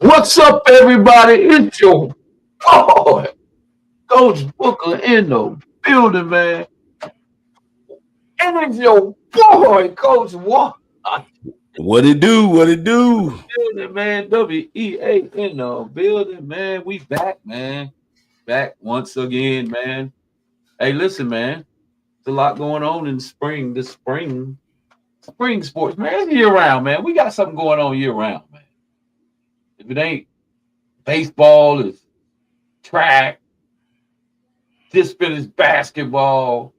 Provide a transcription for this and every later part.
What's up, everybody? It's your boy, Coach Booker in the building, man. And it's your boy, Coach Watt. What it do? What it do? Building, man. WEA in the building, man. We back, man. Back once again, man. Hey, listen, man. There's a lot going on in spring. This spring sports, man. It's year round, man. We got something going on year round, man. If it ain't baseball, it's track. This bit is basketball.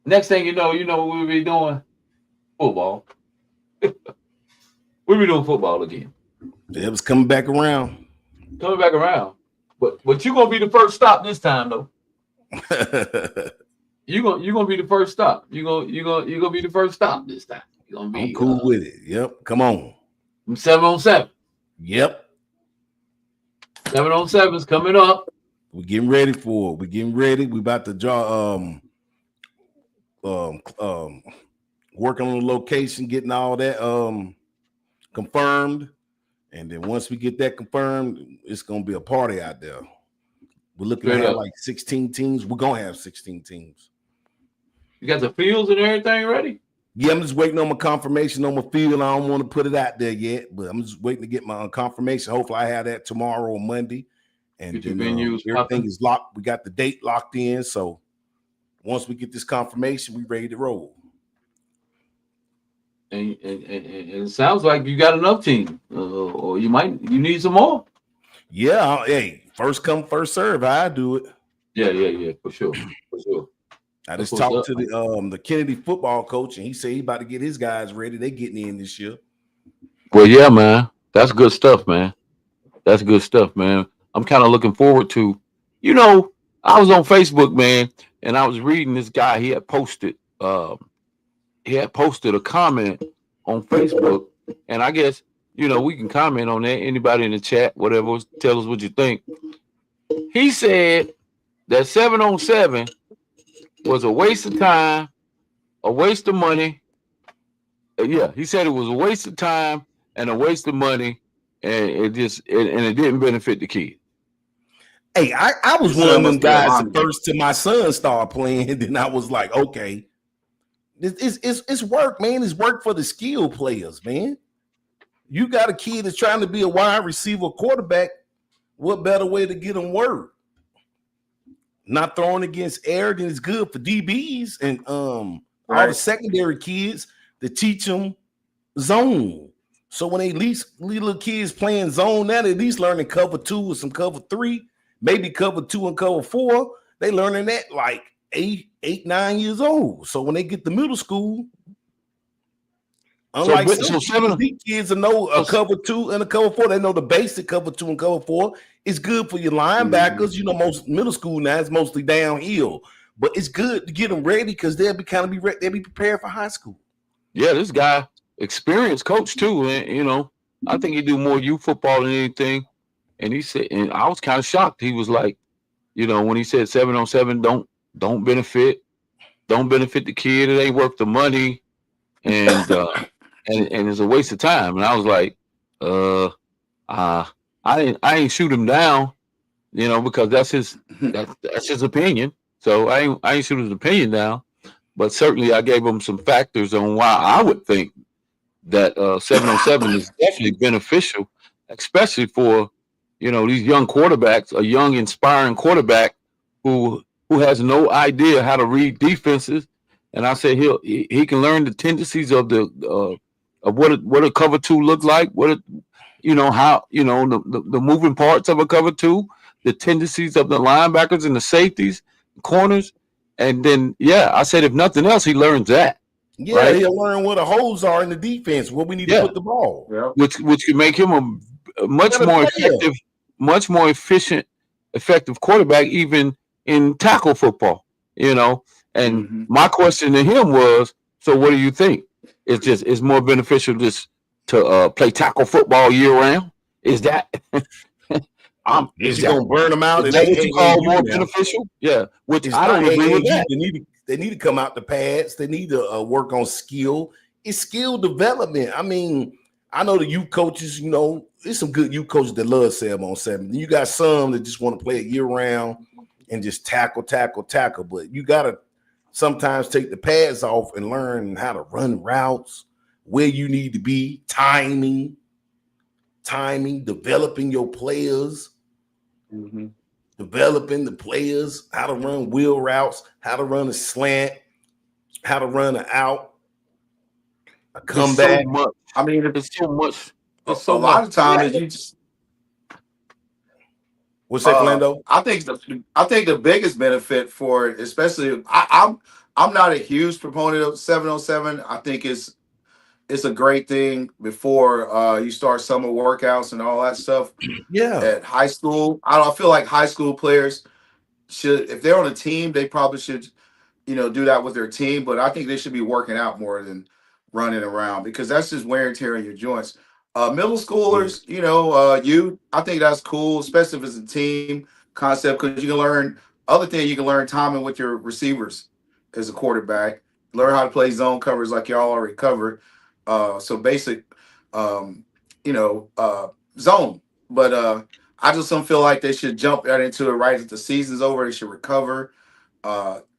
Next thing you know what we'll be doing? Football. We'll be doing football again. It was coming back around. Coming back around. But you're gonna be the first stop this time though. You're gonna be the first stop. You're gonna be the first stop this time. You're gonna be I'm cool with it. Yep. Come on. 7-on-7. Yep. 7-on-7 is coming up. We're getting ready for it. We're getting ready. We about to draw working on the location, getting all that confirmed. And then once we get that confirmed, it's gonna be a party out there. We're looking to have like 16 teams. We're gonna have 16 teams. You got the fields and everything ready? Yeah, I'm just waiting on my confirmation on my field. I don't want to put it out there yet, but I'm just waiting to get my confirmation. Hopefully, I have that tomorrow or Monday. And everything is locked. We got the date locked in. So once we get this confirmation, we ready to roll. And it sounds like you got enough team, or you need some more. Yeah, hey, first come, first serve. I do it. Yeah, for sure. I just talked to the Kennedy football coach, and he said he about to get his guys ready. They getting in this year. Well, yeah, man, that's good stuff, man. That's good stuff, man. I'm kind of looking forward to. I was on Facebook, man, and I was reading this guy. He had posted a comment on Facebook, and I guess we can comment on that. Anybody in the chat, whatever, tell us what you think. He said that 7-on-7 was a waste of time, a waste of money. Yeah, he said it was a waste of time and a waste of money, and it didn't benefit the kid. Hey, I was one of them guys at first till my son started playing, and then I was like, okay, it's work, man. It's work for the skill players, man. You got a kid that's trying to be a wide receiver quarterback. What better way to get them work? Not throwing against air, then it's good for DBs and all the secondary kids to teach them zone. So when they little kids playing zone, now they at least learning cover 2 or some cover 3, maybe cover 2 and cover 4. They learning that like 8, 9 years old. So when they get to middle school, unlike some kids that know a cover 2 and a cover 4, they know the basic cover 2 and cover 4. It's good for your linebackers. Most middle school now is mostly downhill, but it's good to get them ready because they'll be prepared for high school. Yeah, this guy, experienced coach too, and I think he do more youth football than anything. And he said, and I was kind of shocked. He was like, when he said 7-on-7 don't benefit the kid. It ain't worth the money, and it's a waste of time. And I was like, I ain't shoot him down, because that's his opinion. So I ain't shoot his opinion down, but certainly I gave him some factors on why I would think that 7-on-7 is definitely beneficial, especially for these young quarterbacks, a young inspiring quarterback who has no idea how to read defenses. And I said he can learn the tendencies of what a cover 2 look like, how the moving parts of a cover 2, the tendencies of the linebackers and the safeties, corners, and then I said if nothing else, he learns that. Yeah, right? He'll learn where the holes are in the defense, where we need to put the ball, which can make him a much more effective, much more effective quarterback, even in tackle football. And my question to him was, so what do you think? It's more beneficial just to play tackle football year round? Is that is he gonna burn them out? Is that what you call more beneficial? Yeah, which I don't agree with that. They need to come out the pads. They need to work on skill. It's skill development. I mean, I know the youth coaches, there's some good youth coaches that love 7-on-7. Then you got some that just want to play it year round and just tackle. But you got to sometimes take the pads off and learn how to run routes, where you need to be, timing, developing your players, developing the players, how to run wheel routes, how to run a slant, how to run an out, a comeback. So much. I mean, it's so much. It's so a lot of times you just. What's that, Flando? I think the biggest benefit for it, especially I'm not a huge proponent of 7-on-7. I think it's a great thing before you start summer workouts and all that stuff. Yeah. At high school, I feel like high school players should, if they're on a team, they probably should, do that with their team. But I think they should be working out more than running around, because that's just wear and tear on your joints. Middle schoolers, I think that's cool, especially if it's a team concept, because you can learn other thing. You can learn timing with your receivers as a quarterback, learn how to play zone covers like y'all already covered. So basic, zone. But I just don't feel like they should jump right into it right as the season's over. They should recover,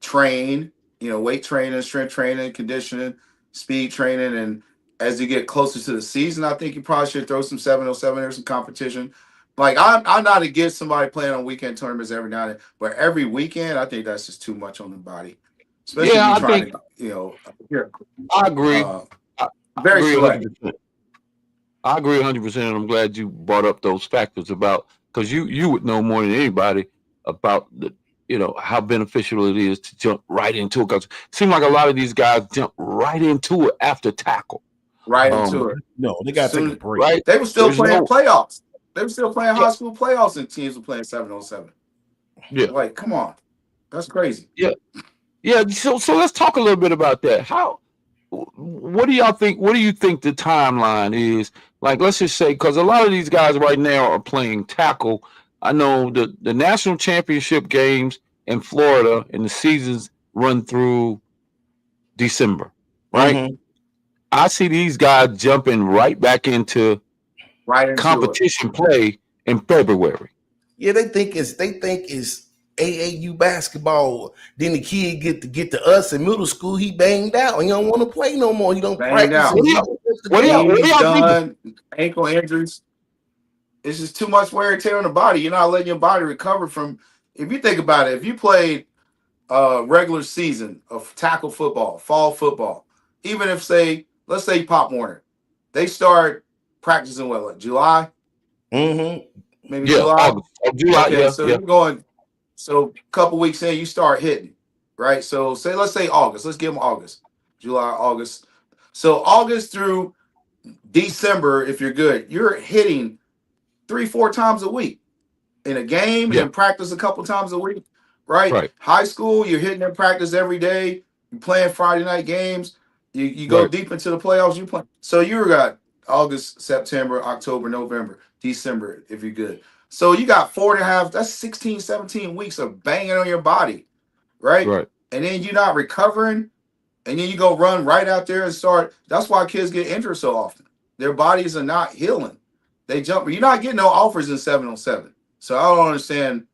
train, weight training, strength training, conditioning, speed training. And as you get closer to the season, I think you probably should throw some 7-on-7 or some competition. Like, I'm not against somebody playing on weekend tournaments every now and then, but every weekend, I think that's just too much on the body. Especially if you're trying to, I agree. Very select. I agree 100%, and I'm glad you brought up those factors about, because you would know more than anybody about the how beneficial it is to jump right into it. Because it seems like a lot of these guys jump right into it after tackle. Right into it. No, they got to take a break. Right? They were still playing playoffs. They were still playing high school playoffs, and teams were playing 7-on-7. Yeah, like, come on, that's crazy. Yeah. So let's talk a little bit about that. What do y'all think? What do you think the timeline is? Like, let's just say, because a lot of these guys right now are playing tackle. I know the national championship games in Florida and the seasons run through December, right? Mm-hmm. I see these guys jumping right back into competition play in February. Yeah, they think it's AAU basketball. Then the kid get to us in middle school. He banged out. He don't want to play no more. He don't practice. What y'all think? Ankle injuries. It's just too much wear and tear on the body. You're not letting your body recover from. If you think about it, if you played regular season of tackle football, fall football, even if let's say Pop Warner, they start practicing like July, maybe July. July. Okay, so you're going. So a couple weeks in, you start hitting, right? So let's say August. Let's give them August, July, August. So August through December, if you're good, you're hitting 3-4 times a week in a game and practice a couple times a week, right? High school, you're hitting in practice every day. You're playing Friday night games. You go deep into the playoffs. You play. So you got August, September, October, November, December, if you're good. So you got 4.5, that's 16, 17 weeks of banging on your body, right? And then you're not recovering, and then you go run right out there and start. That's why kids get injured so often. Their bodies are not healing. They jump. You're not getting no offers in 7-on-7. So I don't understand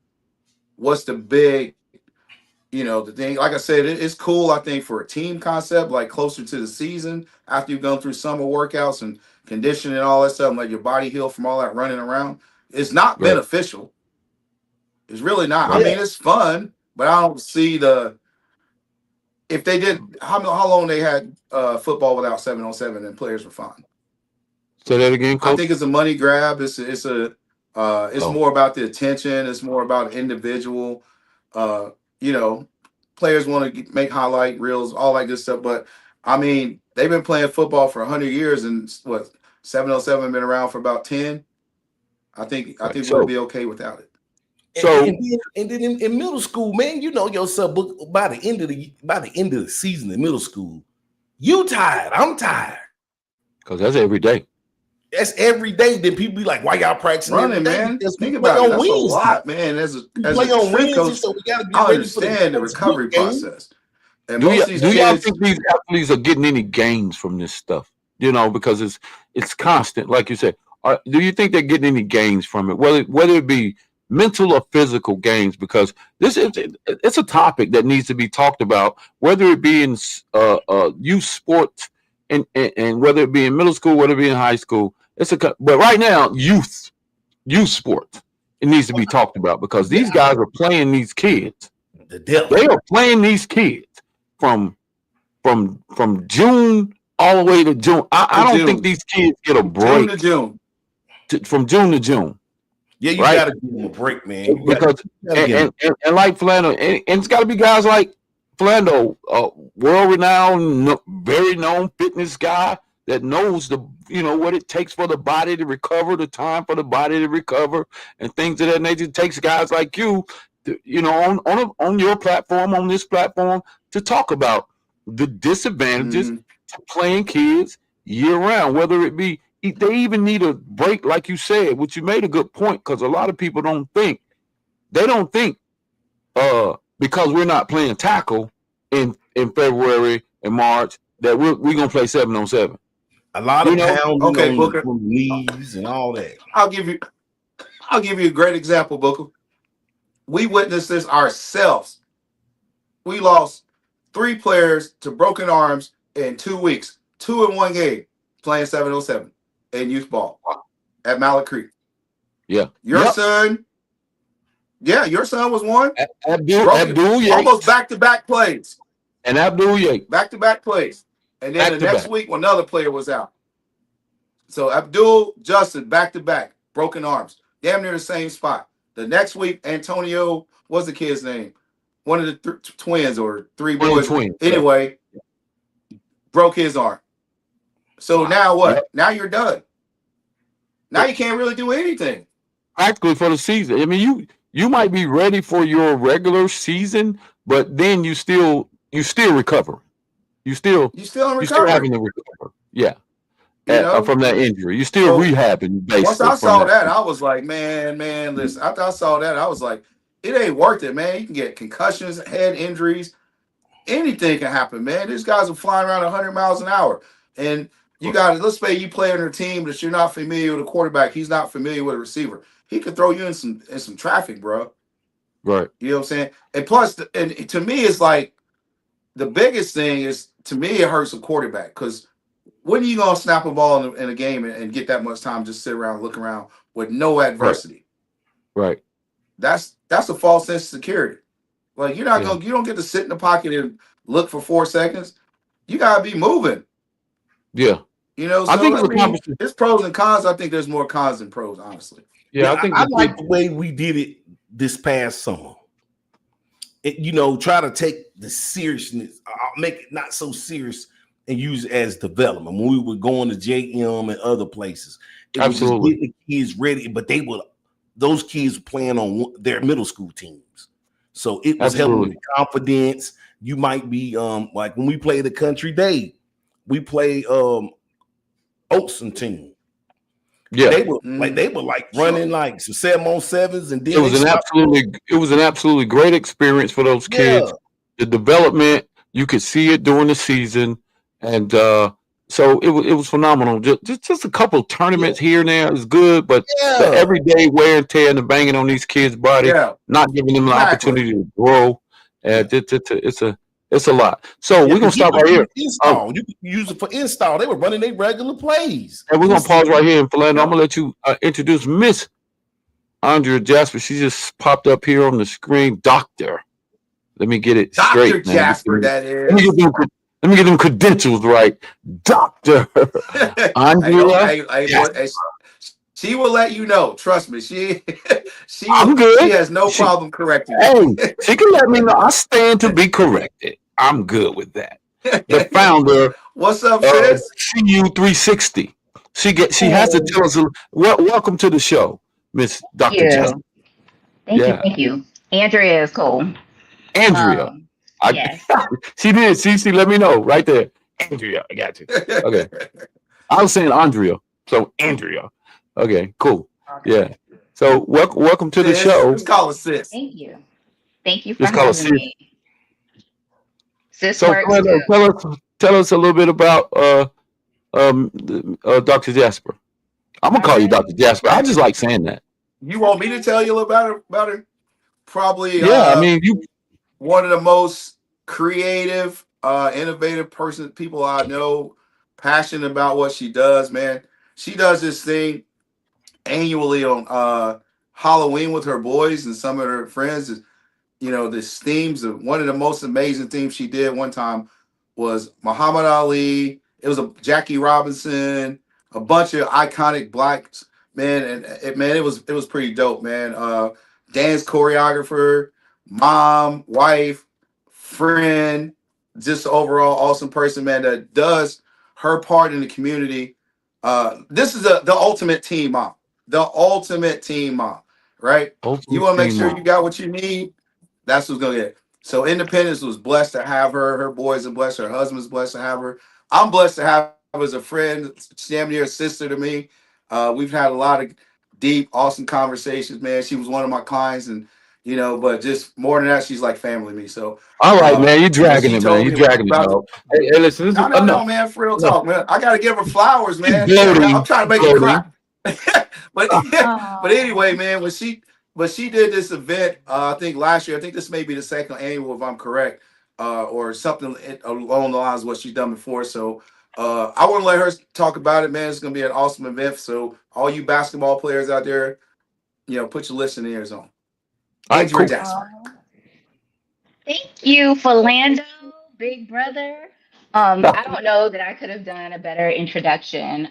what's the big, the thing. Like I said, it's cool, I think, for a team concept, like closer to the season, after you've gone through summer workouts and conditioning and all that stuff, and let your body heal from all that running around. It's not beneficial. It's really not. I mean, it's fun, but I don't see if they did, how long they had football without 7-on-7 and players were fine. Say that again, Coach? I think it's a money grab. It's more about the attention. It's more about individual. Players want to make highlight reels, all that good stuff. But I mean, they've been playing football for 100 years, and 7-on-7 been around for about 10. I think we'll be okay without it. So and then in middle school, man, you know yourself. By the end of the season in middle school, you tired. I'm tired. Because that's every day. That's every day. Then people be like, "Why y'all practicing running, man?" Think about it. That's a lot, man. As a strength coach, so we got to be ready understand the recovery process. And do y'all think these athletes are getting any gains from this stuff? Because it's constant, like you said. Do you think they're getting any gains from it? Whether it be mental or physical gains, because it's a topic that needs to be talked about, whether it be in youth sports and whether it be in middle school, whether it be in high school. But right now, youth sports, it needs to be talked about because these guys are playing these kids. They are playing these kids from June all the way to June. I don't think these kids get a break. From June to June. Yeah, you gotta give them a break, man. Because and like Philando, and it's got to be guys like Philando, world-renowned, very known fitness guy that knows what it takes for the body to recover, the time for the body to recover, and things of that nature. It takes guys like you, on your platform, on this platform, to talk about the disadvantages to playing kids year-round, whether it be they even need a break, like you said, which you made a good point, because a lot of people don't think because we're not playing tackle in February and March that we're gonna play 7-on-7. A lot of pounding Booker, knees and all that. I'll give you a great example, Booker. We witnessed this ourselves. We lost 3 players to broken arms in 2 weeks, 2 in one game, playing 7-on-7 in youth ball at Mallet Creek. Yeah. Your son was one. Abdul Yates. Almost back-to-back plays. And Abdul Yates. Back-to-back plays. And then the next week, another player was out. So Abdul, Justin, back-to-back, broken arms. Damn near the same spot. The next week, Antonio, what's the kid's name? One of the twins or 3 boys. Twins. Anyway, broke his arm. So now what? Yep. Now you're done. Now you can't really do anything. Practically for the season. I mean, you might be ready for your regular season, but then you still recover. You still having to recover. Yeah. From that injury. You're still rehabbing, basically. Once I saw that, I was like, man, listen. After I saw that, I was like, it ain't worth it, man. You can get concussions, head injuries. Anything can happen, man. These guys are flying around 100 miles an hour. And you got, let's say you play on a team that you're not familiar with a quarterback. He's not familiar with a receiver. He could throw you in some traffic, bro. Right. You know what I'm saying? And plus, and to me, it's like the biggest thing is, to me, it hurts a quarterback, because when are you going to snap a ball in a game and get that much time just sit around, look around with no adversity? Right. That's a false sense of security. Like, you don't get to sit in the pocket and look for 4 seconds. You got to be moving. Yeah. So I think it's pros and cons. I think there's more cons than pros, honestly. Yeah, I like the way we did it this past summer. Try to take the seriousness, I'll make it not so serious, and use it as development. When we were going to JM and other places, it absolutely was just getting the kids ready, but those kids were playing on their middle school teams, so it was helping with confidence. You might be like when we play the Country Day, we play Oakson team. Yeah, they were running like some 7-on-7s, and then it was an absolutely great experience for those kids. The development, you could see it during the season, and so it was phenomenal. Just a couple of tournaments here and there is good, but the everyday wear and tear and the banging on these kids' body, not giving them the opportunity to grow, it's a lot. So we're gonna stop right here. You can use it for install. They were running their regular plays. And we're gonna pause right here. And Philando, I'm gonna let you introduce Miss Andrea Jasper. She just popped up here on the screen. Doctor. Let me get it straight. Dr. Jasper, that is. Let me get them credentials right. Dr. Andrea. She will let you know. Trust me. I'm good. She has no problem correcting you. Hey, she can let me know. I stand to be corrected. I'm good with that. The founder. What's up, sis? CU360. She has to tell us. Welcome to the show, Miss Dr. Jasper. Thank you. Andrea is cool. Andrea. Yes. She did. She let me know right there. Andrea, I got you. Okay. I was saying Andrea. So Andrea. Okay, cool. Okay. Yeah. So welcome to the show. Let's call it sis. Thank you. Thank you for having me. Sis so works tell us a little bit about Dr. Jasper. I'm gonna All call you right. Dr. Jasper. I just like saying that. You want me to Okay. tell you about her? Probably Yeah, I mean, you. one of the most creative, innovative people I know, passionate about what she does, man. She does this thing annually on Halloween with her boys and some of her friends. This themes of one of the most amazing themes she did one time was Muhammad Ali. It was a Jackie Robinson, a bunch of iconic blacks, man, and it was pretty dope, man. Dance choreographer, mom, wife, friend, just overall awesome person, man, that does her part in the community. This is the ultimate team mom, the ultimate team mom, right? You Ultimate want to make Team sure Mom. you got what you need. That's what's gonna get. So Independence was blessed to have her. Her boys are blessed. Her husband's blessed to have her. I'm blessed to have her as a friend, damn near a sister to me. We've had a lot of deep, awesome conversations, man. She was one of my clients, and but just more than that, she's like family to me. So All right, man. You when dragging she it, man. told You me dragging it, about the dog. Hey, listen. This is no, enough. man, for real Enough. talk, man. I gotta give her flowers, She's man. Shit, man. I'm gloating. trying to make her Gloating. cry. but but anyway, Oh, man, when she did this event, I think last year, I think this may be the second annual, if I'm correct, or something along the lines of what she's done before. So I want to let her talk about it, man. It's gonna be an awesome event. So all you basketball players out there, put your listening ears on. All right, Andrea cool. Jasper. thank you, Philando, big brother. I don't know that I could have done a better introduction.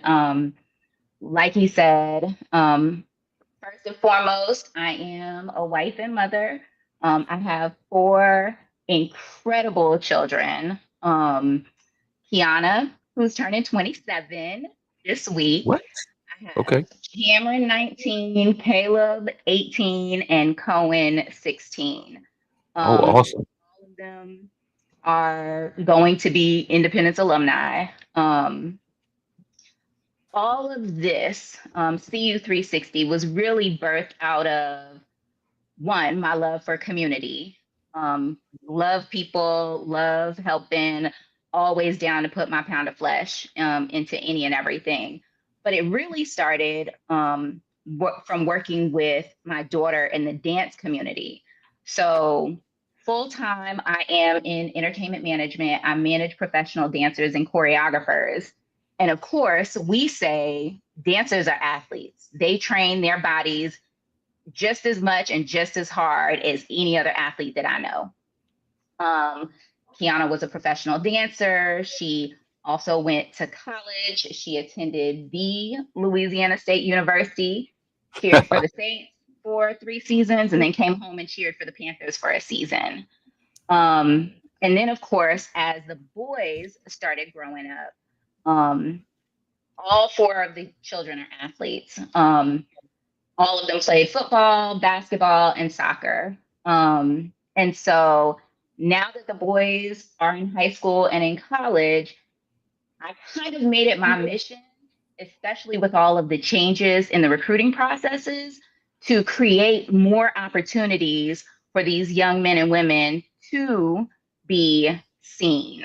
Like he said, first and foremost, I am a wife and mother. I have four incredible children. Kiana, who's turning 27 this week. What? I have Okay. Cameron 19, Caleb 18, and Cohen 16. Oh, awesome. All of them are going to be Independence alumni. All of this, CU 360, was really birthed out of one, my love for community. Love people, love helping, always down to put my pound of flesh into any and everything. But it really started from working with my daughter in the dance community. So, full time, I am in entertainment management. I manage professional dancers and choreographers. And of course, we say dancers are athletes, they train their bodies just as much and just as hard as any other athlete that I know. Um, Kiana was a professional dancer. She also went to college. She attended the Louisiana State University, cheered for the Saints for 3 seasons, and then came home and cheered for the Panthers for a season. And then, of course, as the boys started growing up, all four of the children are athletes. All of them played football, basketball, and soccer. And so now that the boys are in high school and in college, I kind of made it my mission, especially with all of the changes in the recruiting processes, to create more opportunities for these young men and women to be seen.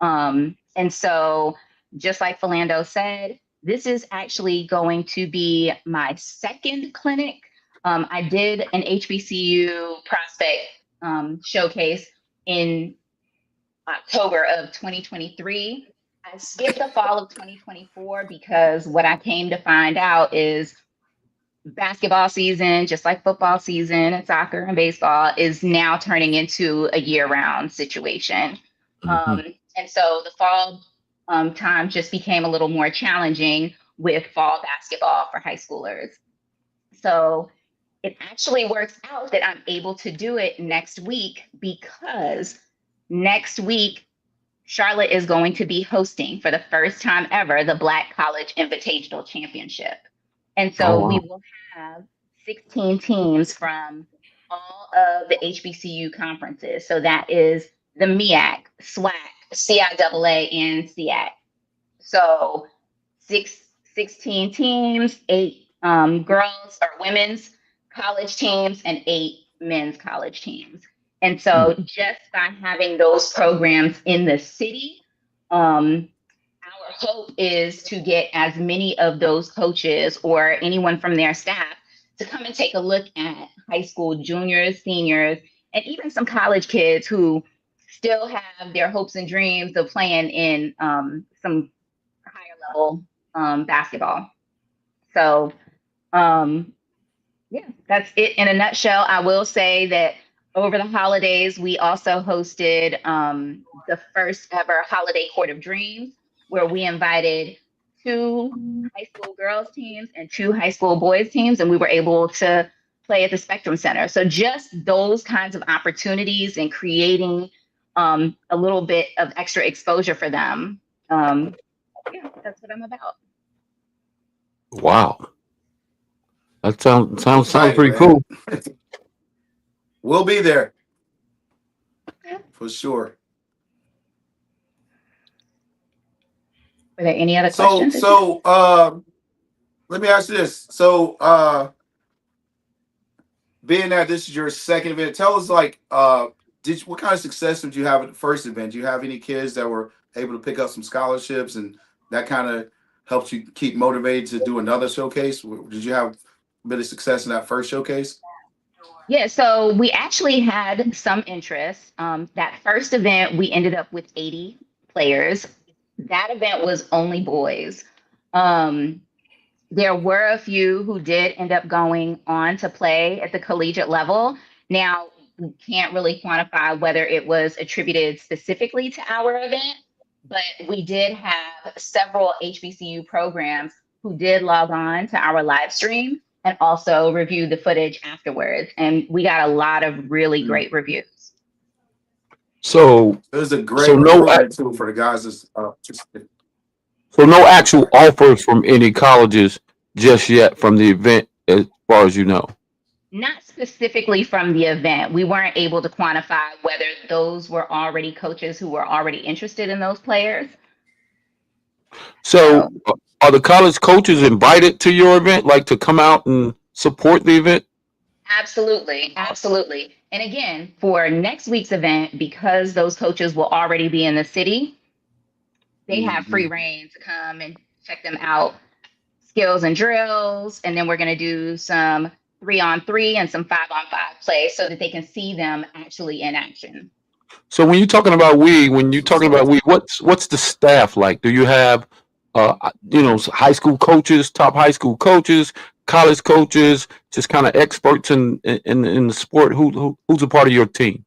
And so, just like Philando said, this is actually going to be my second clinic. I did an HBCU prospect showcase in October of 2023. I skipped the fall of 2024 because what I came to find out is basketball season, just like football season and soccer and baseball, is now turning into a year-round situation. Mm-hmm. And so the fall time just became a little more challenging with fall basketball for high schoolers. So it actually works out that I'm able to do it next week because next week Charlotte is going to be hosting for the first time ever the Black College Invitational Championship. And Oh, so we wow. will have 16 teams from all of the HBCU conferences. So that is the MEAC, SWAC, CIAA, and SEAC. So six, 16 teams, eight girls or women's college teams, and eight men's college teams. And Hmm. so just by having those programs in the city, our hope is to get as many of those coaches or anyone from their staff to come and take a look at high school juniors, seniors, and even some college kids who still have their hopes and dreams of playing in some higher level basketball. So, yeah, that's it in a nutshell. I will say that over the holidays, we also hosted the first ever Holiday Court of Dreams, where we invited 2 high school girls teams and 2 high school boys teams, and we were able to play at the Spectrum Center. So just those kinds of opportunities and creating a little bit of extra exposure for them. Yeah, that's what I'm about. Wow. That sounds Excited, pretty man. cool. We'll be there for sure. Are there any other So questions? let me ask you this. So being that this is your second event, tell us like what kind of success did you have at the first event? Do you have any kids that were able to pick up some scholarships and that kind of helped you keep motivated to do another showcase? Did you have a bit of success in that first showcase? Yeah, so we actually had some interest. That first event, we ended up with 80 players. That event was only boys. There were a few who did end up going on to play at the collegiate level. Now, we can't really quantify whether it was attributed specifically to our event, but we did have several HBCU programs who did log on to our live stream and also review the footage afterwards. And we got a lot of really great reviews. So It was a great so no recruitment tool for the guys that's so no actual offers from any colleges just yet from the event, as far as you know. Not specifically from the event. We weren't able to quantify whether those were already coaches who were already interested in those players. So are the college coaches invited to your event, like to come out and support the event? Absolutely. Absolutely. And again, for next week's event, because those coaches will already be in the city, they have free reign to come and check them out, skills and drills. And then we're going to do some 3-on-3 and some 5-on-5 play so that they can see them actually in action. So when you're talking about what's the staff like? Do you have high school coaches, top high school coaches, college coaches, just kind of experts in the sport? Who's a part of your team?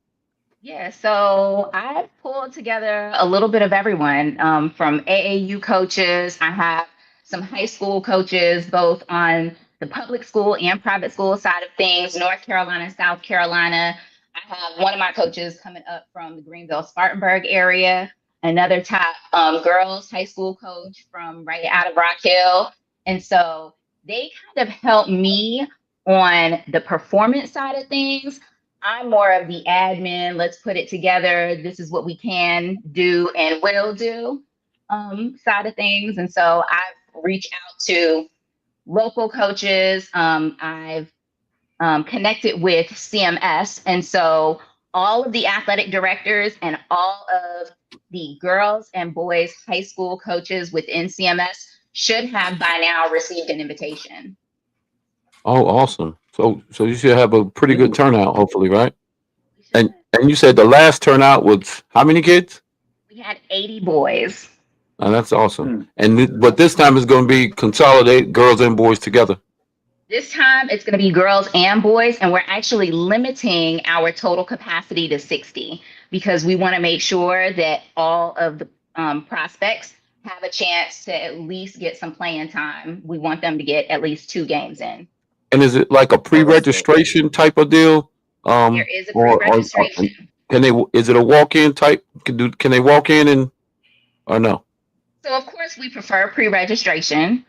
Yeah, so I pulled together a little bit of everyone from AAU coaches. I have some high school coaches, both on the public school and private school side of things, North Carolina, South Carolina. I have one of my coaches coming up from the Greenville, Spartanburg area, another top girls high school coach from right out of Rock Hill. And so they kind of help me on the performance side of things. I'm more of the admin, let's put it together. This is what we can do and will do side of things. And so I've reached out to local coaches. I've connected with CMS. And so all of the athletic directors and all of the girls and boys high school coaches within CMS should have by now received an invitation. Oh, awesome. So you should have a pretty good turnout, hopefully, right? And you said the last turnout was how many kids? We had 80 boys. Oh, that's awesome. But this time it's going to be consolidated girls and boys together. This time it's going to be girls and boys, and we're actually limiting our total capacity to 60 because we want to make sure that all of the prospects have a chance to at least get some playing time. We want them to get at least 2 games in. And is it like a pre-registration type of deal? There is a pre-registration. Is it a walk-in type? Can they walk in or no? So of course we prefer pre-registration.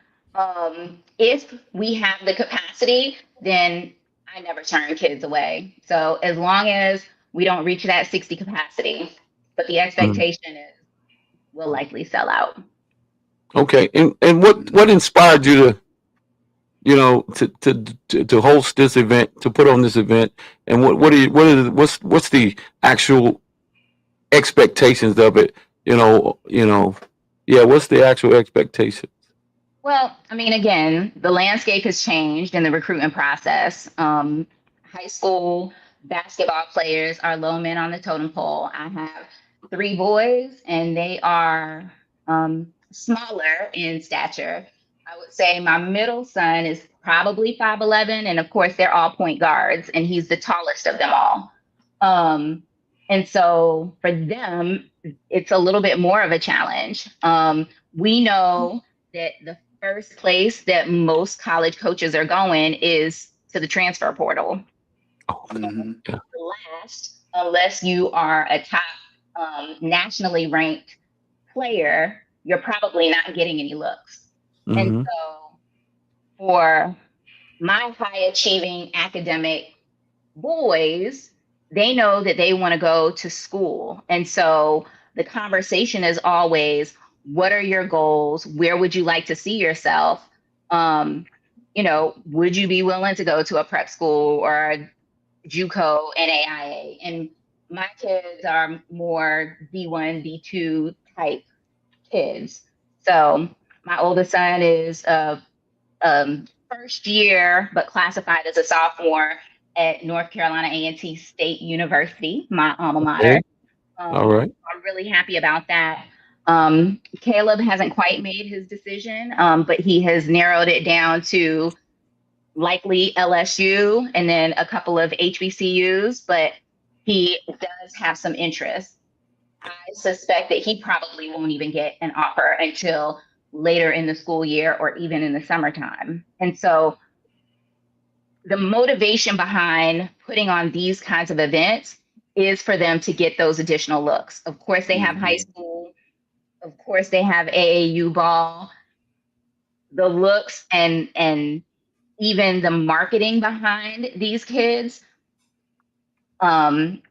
If we have the capacity, then I never turn kids away. So as long as we don't reach that 60 capacity, but the expectation is we'll likely sell out. Okay. And what inspired you to to host this event, to put on this event, and what's the actual expectations of it? Yeah, what's the actual expectation? Well, I mean, again, the landscape has changed in the recruitment process. High school basketball players are low men on the totem pole. I have three boys, and they are smaller in stature. I would say my middle son is probably 5'11", and of course, they're all point guards, and he's the tallest of them all. Um, and so for them, it's a little bit more of a challenge. We know that the first place that most college coaches are going is to the transfer portal. Oh, Mm-hmm. yeah. Last, unless you are a top nationally ranked player, you're probably not getting any looks. And Mm-hmm. so for my high achieving academic boys, they know that they want to go to school. And so the conversation is always, what are your goals? Where would you like to see yourself? Would you be willing to go to a prep school or JUCO, NAIA? And my kids are more B1, B2 type kids. So my oldest son is first year, but classified as a sophomore at North Carolina A&T State University, my alma mater. Okay. All right. I'm really happy about that. Caleb hasn't quite made his decision, but he has narrowed it down to likely LSU and then a couple of HBCUs, but he does have some interest. I suspect that he probably won't even get an offer until later in the school year or even in the summertime. And so the motivation behind putting on these kinds of events is for them to get those additional looks. Of course, they have high Mm-hmm. school. Of course, they have AAU ball. The looks and even the marketing behind these kids. I'm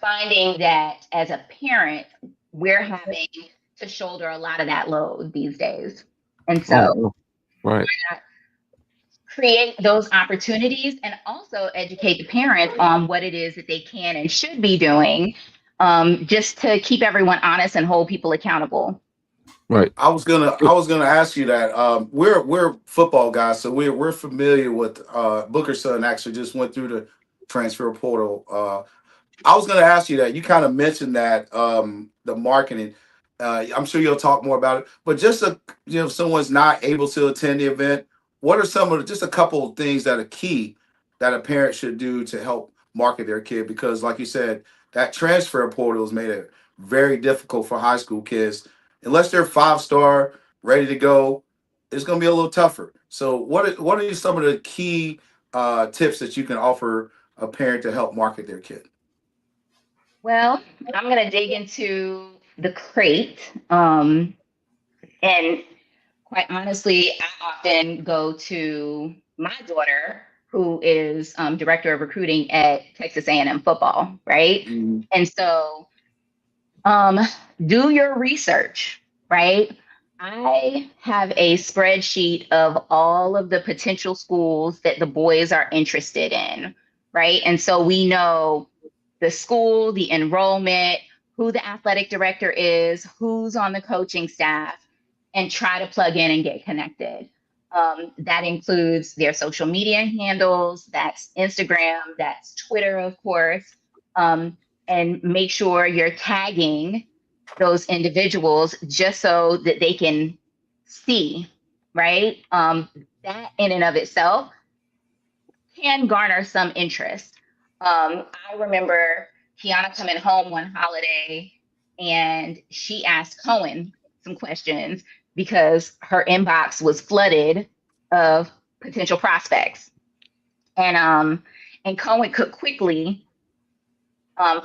finding that as a parent, we're having to shoulder a lot of that load these days. And Oh, so wow. Right. create those opportunities and also educate the parents on what it is that they can and should be doing, just to keep everyone honest and hold people accountable. Right. I was gonna ask you that. We're football guys, so we're familiar with Booker's son actually just went through the transfer portal. I was going to ask you that. You kind of mentioned that the marketing. I'm sure you'll talk more about it. But just if someone's not able to attend the event, what are some of just a couple of things that are key that a parent should do to help market their kid? Because, like you said, that transfer portal has made it very difficult for high school kids. Unless they're 5-star, ready to go, it's going to be a little tougher. So, what are some of the key tips that you can offer a parent to help market their kid? Well, I'm going to dig into the crate. And quite honestly, I often go to my daughter, who is director of recruiting at Texas A&M football, right? Mhm. And so um, do your research, right? I have a spreadsheet of all of the potential schools that the boys are interested in, right? And so we know the school, the enrollment, who the athletic director is, who's on the coaching staff, and try to plug in and get connected. That includes their social media handles, that's Instagram, that's Twitter, of course, um, and make sure you're tagging those individuals just so that they can see, right? That in and of itself can garner some interest. I remember Kiana coming home one holiday and she asked Cohen some questions because her inbox was flooded of potential prospects. And Cohen could quickly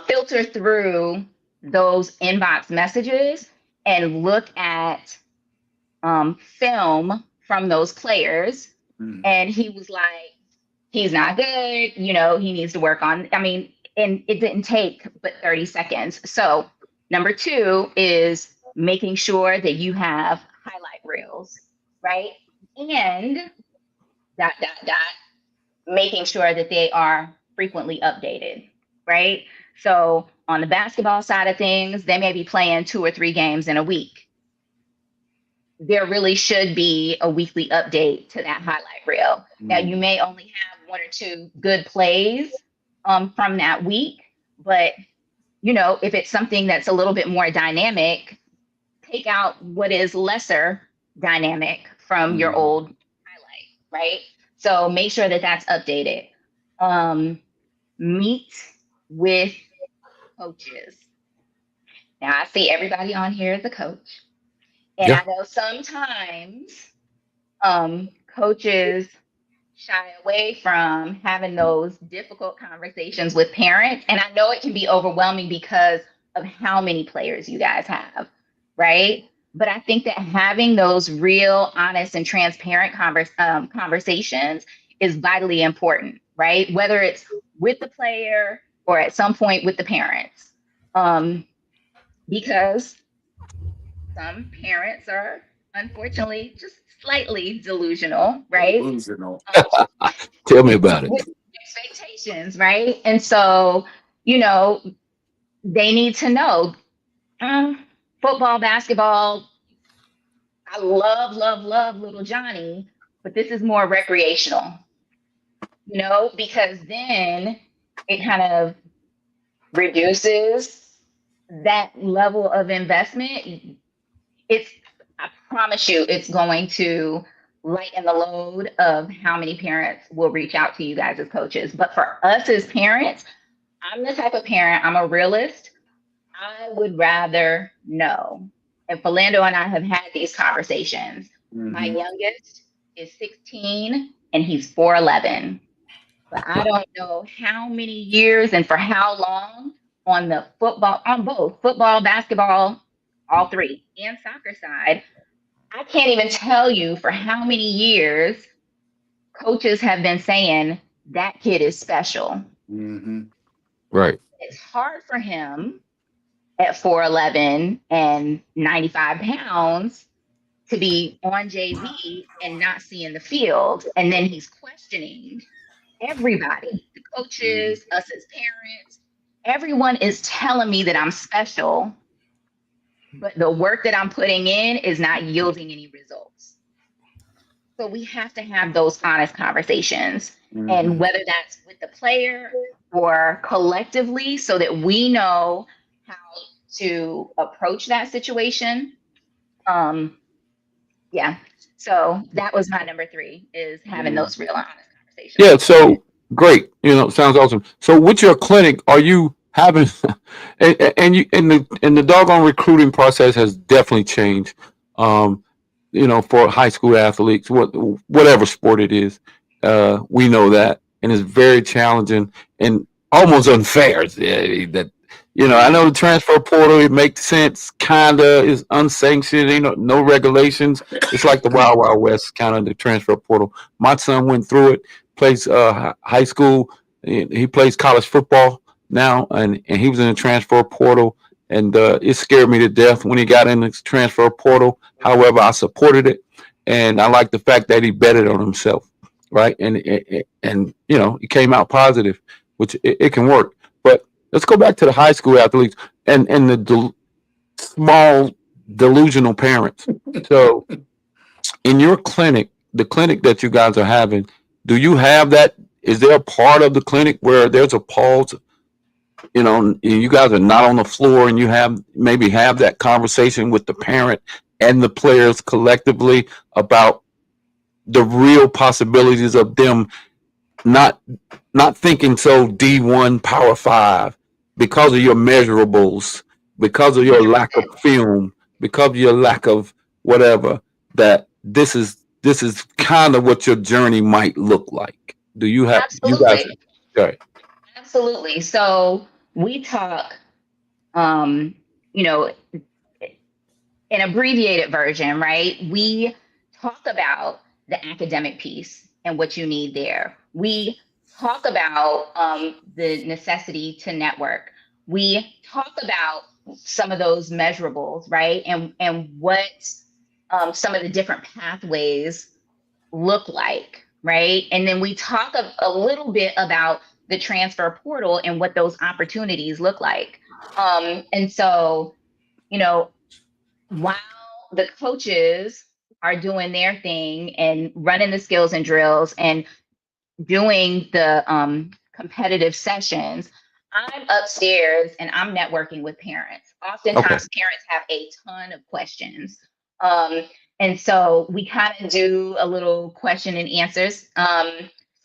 filter through those inbox messages and look at film from those players. Mm. And he was like, he's not good, he needs to work on, and it didn't take but 30 seconds. So number two is making sure that you have highlight reels, right? And dot, dot, dot, making sure that they are frequently updated, right? So on the basketball side of things, they may be playing 2 or 3 games in a week. there really should be a weekly update to that highlight reel. Now, you may only have 1 or 2 good plays from that week, but if it's something that's a little bit more dynamic, take out what is lesser dynamic from your old highlight, right? So make sure that that's updated. Meet with coaches. Now, I see everybody on here is a coach. And I know sometimes coaches shy away from having those difficult conversations with parents. And I know it can be overwhelming because of how many players you guys have, right? But I think that having those real, honest, and transparent conversations is vitally important, right? Whether it's with the player or at some point with the parents. Because some parents are unfortunately just slightly delusional, right? Delusional. Tell me about it. With expectations, right? And so, they need to know football, basketball. I love little Johnny, but this is more recreational, because then it kind of reduces that level of investment. I promise you, it's going to lighten the load of how many parents will reach out to you guys as coaches. But for us as parents, I'm the type of parent, I'm a realist. I would rather know. And Philando and I have had these conversations. My youngest is 16 and he's 4'11. But I don't know how many years and for how long on both football, basketball, all three, and soccer side. I can't even tell you for how many years coaches have been saying that kid is special. Right. It's hard for him at 4'11 and 95 pounds to be on JV and not seeing the field. And then he's questioning everybody, the coaches, us as parents. Everyone is telling me that I'm special, but the work that I'm putting in is not yielding any results. So we have to have those honest conversations. And whether that's with the player or collectively, so that we know how to approach that situation. Yeah. So that was my number 3, is having those real honest conversations. Yeah. So great. Sounds awesome. So with your clinic, are you having, and the doggone recruiting process has definitely changed. For high school athletes, whatever sport it is, we know that, and it's very challenging and almost unfair. That I know the transfer portal, it makes sense, kinda is unsanctioned, ain't no regulations. It's like the Wild Wild West, kind of the transfer portal. My son went through it, plays high school, he plays college football now, and he was in the transfer portal. And it scared me to death when he got in the transfer portal. However, I supported it, and I like the fact that he betted on himself, right? And he came out positive, which it can work. But let's go back to the high school athletes and the small delusional parents. So, in your clinic, the clinic that you guys are having, do you have that? Is there a part of the clinic where there's a pause? You guys are not on the floor, and you have that conversation with the parent and the players collectively about the real possibilities of them not thinking so D1 Power 5 because of your measurables, because of your lack of film, because of your lack of whatever, that this is kind of what your journey might look like. Do you have Absolutely. You guys? Okay. Absolutely. So we talk, an abbreviated version, right? We talk about the academic piece and what you need there. We talk about the necessity to network. We talk about some of those measurables, right? And what some of the different pathways look like, right? And then we talk a little bit about the transfer portal and what those opportunities look like. And so, while the coaches are doing their thing and running the skills and drills and doing the competitive sessions, I'm upstairs and I'm networking with parents. Oftentimes, parents have a ton of questions. And so we kind of do a little question and answers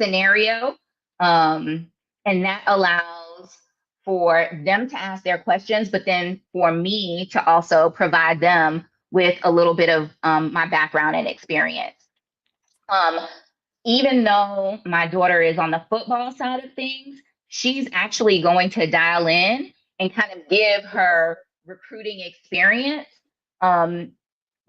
scenario. And that allows for them to ask their questions, but then for me to also provide them with a little bit of my background and experience. Even though my daughter is on the football side of things, she's actually going to dial in and kind of give her recruiting experience,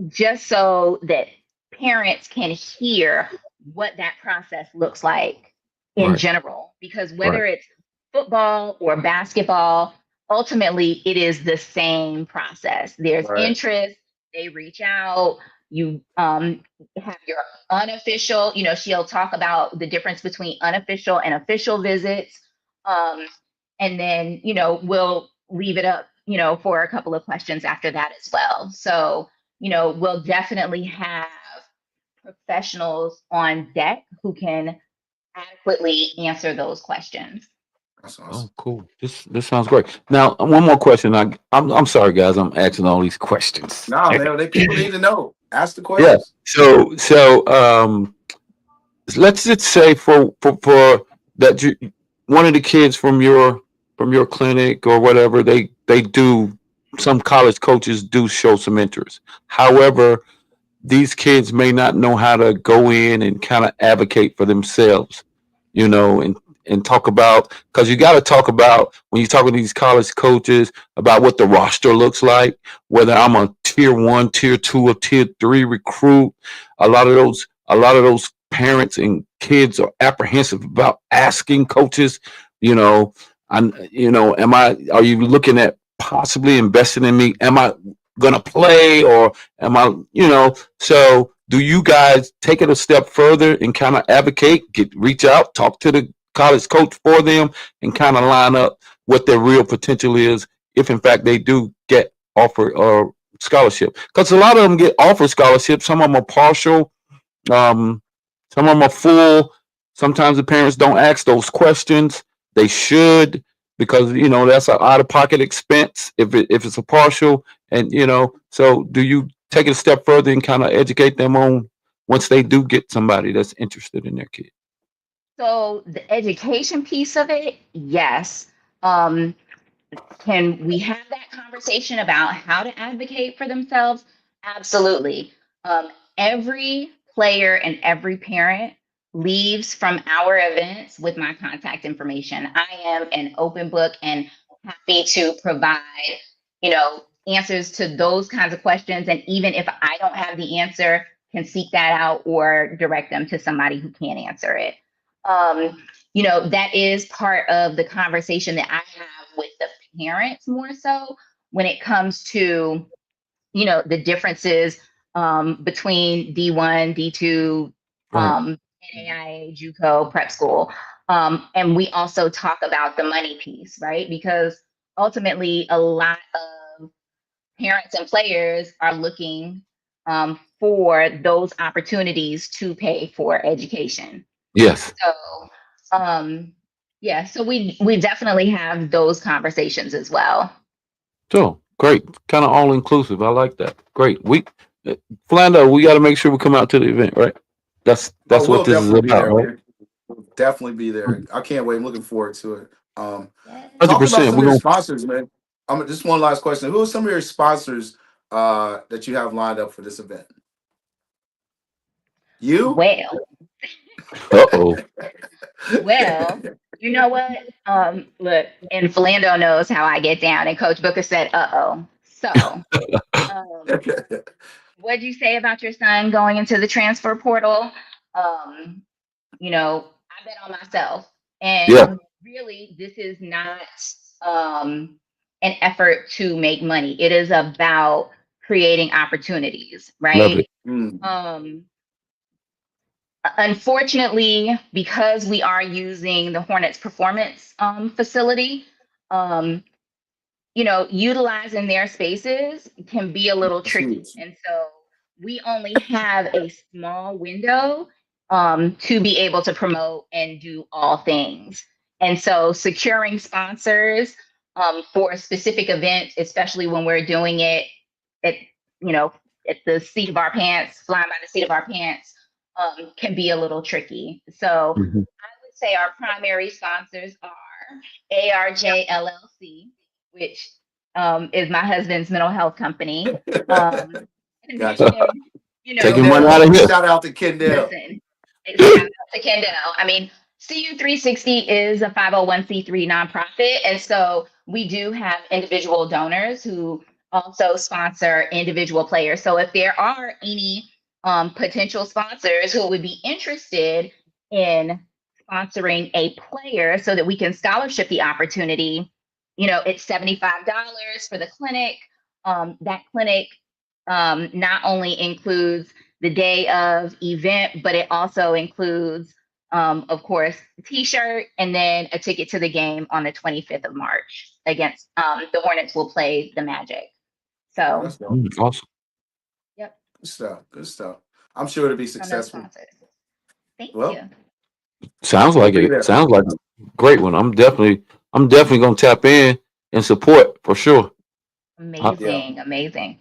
just so that parents can hear what that process looks like in general. Because whether it's football or basketball, ultimately it is the same process. There's interest, they reach out, you have your unofficial, she'll talk about the difference between unofficial and official visits. And then, we'll leave it up, for a couple of questions after that as well. So, we'll definitely have professionals on deck who can adequately answer those questions. That's awesome. Oh, cool. This sounds great. Now, one more question. I'm sorry, guys. I'm asking all these questions. No, man, people need to know. Ask the Yeah. questions. So let's just say for that one of the kids from your clinic or whatever, they do, some college coaches do show some interest. However, these kids may not know how to go in and kind of advocate for themselves, and talk about, because you got to talk about, when you're talking to these college coaches, about what the roster looks like, whether I'm a tier 1, tier 2, or tier 3 recruit. A lot of those parents and kids are apprehensive about asking coaches, are you looking at possibly investing in me? Am I gonna play, or am I, so do you guys take it a step further and kind of advocate, reach out, talk to the college coach for them, and kind of line up what their real potential is, if in fact they do get offered or scholarship? Because a lot of them get offered scholarships, some of them are partial, some of them are full. Sometimes the parents don't ask those questions. They should, because that's an out-of-pocket expense if it's a partial. And so do you take it a step further and kind of educate them on, once they do get somebody that's interested in their kid? So the education piece of it, yes. Can we have that conversation about how to advocate for themselves? Absolutely. Every player and every parent leaves from our events with my contact information. I am an open book and happy to provide, answers to those kinds of questions. And even if I don't have the answer, can seek that out or direct them to somebody who can answer it. That is part of the conversation that I have with the parents more so when it comes to, the differences between D1, D2, NAIA, JUCO, prep school. And we also talk about the money piece, right? Because ultimately a lot of parents and players are looking for those opportunities to pay for education. Yes. So, so we definitely have those conversations as well. So great, kind of all inclusive. I like that. Great. Philando, we got to make sure we come out to the event, right? That's we'll what this is definitely be about, there. right? We'll definitely be there. I can't wait. I'm looking forward to it. Talking about 100%. some of your sponsors, man. Just one last question. Who are some of your sponsors that you have lined up for this event? You? Well, Uh-oh. well, you know what? Look, and Philando knows how I get down, and Coach Booker said, "Uh-oh." So, what'd you say about your son going into the transfer portal? I bet on myself, and really, this is not an effort to make money. It is about creating opportunities, right? Unfortunately, because we are using the Hornets Performance facility, utilizing their spaces can be a little tricky. And so we only have a small window to be able to promote and do all things. And so securing sponsors for specific events, especially when we're doing it at, you know, at the seat of our pants, flying by the seat of our pants, can be a little tricky. So Mhm. I would say our primary sponsors are ARJ LLC, which is my husband's mental health company. And Gotcha. then, you know, Taking money out Kendall. of here. Shout out to Kendall. listen, shout out to Kendall. I mean, CU360 is a 501c3 nonprofit. And so we do have individual donors who also sponsor individual players. So if there are any potential sponsors who would be interested in sponsoring a player so that we can scholarship the opportunity, you know, it's $75 for the clinic. That clinic not includes includes the day of event, but it also includes, of course, the t-shirt and then a ticket to the game on the 25th of March against the Hornets will play the Magic. Oh, So, that's dope. Awesome. yep, Good stuff. Good stuff. I'm sure it'll be on those successful. sponsors. Thank Well, you. Sounds we'll like be it. there. Sounds like a great one. I'm definitely gonna tap in and support for sure. I, Yeah. Amazing.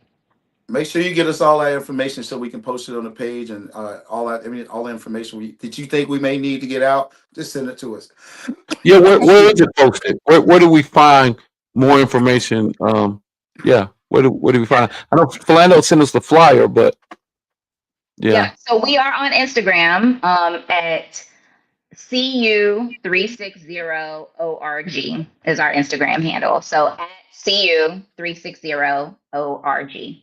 Make sure you get us all that information so we can post it on the page and all that. I mean, all the information that you think we may need to get out, just send it to us. yeah, where is it posted? Where do we find more information? Yeah, where do we find? I know Philando sent us the flyer, but yeah. Yep. So we are on Instagram at CU360ORG is our Instagram handle. So at CU360ORG.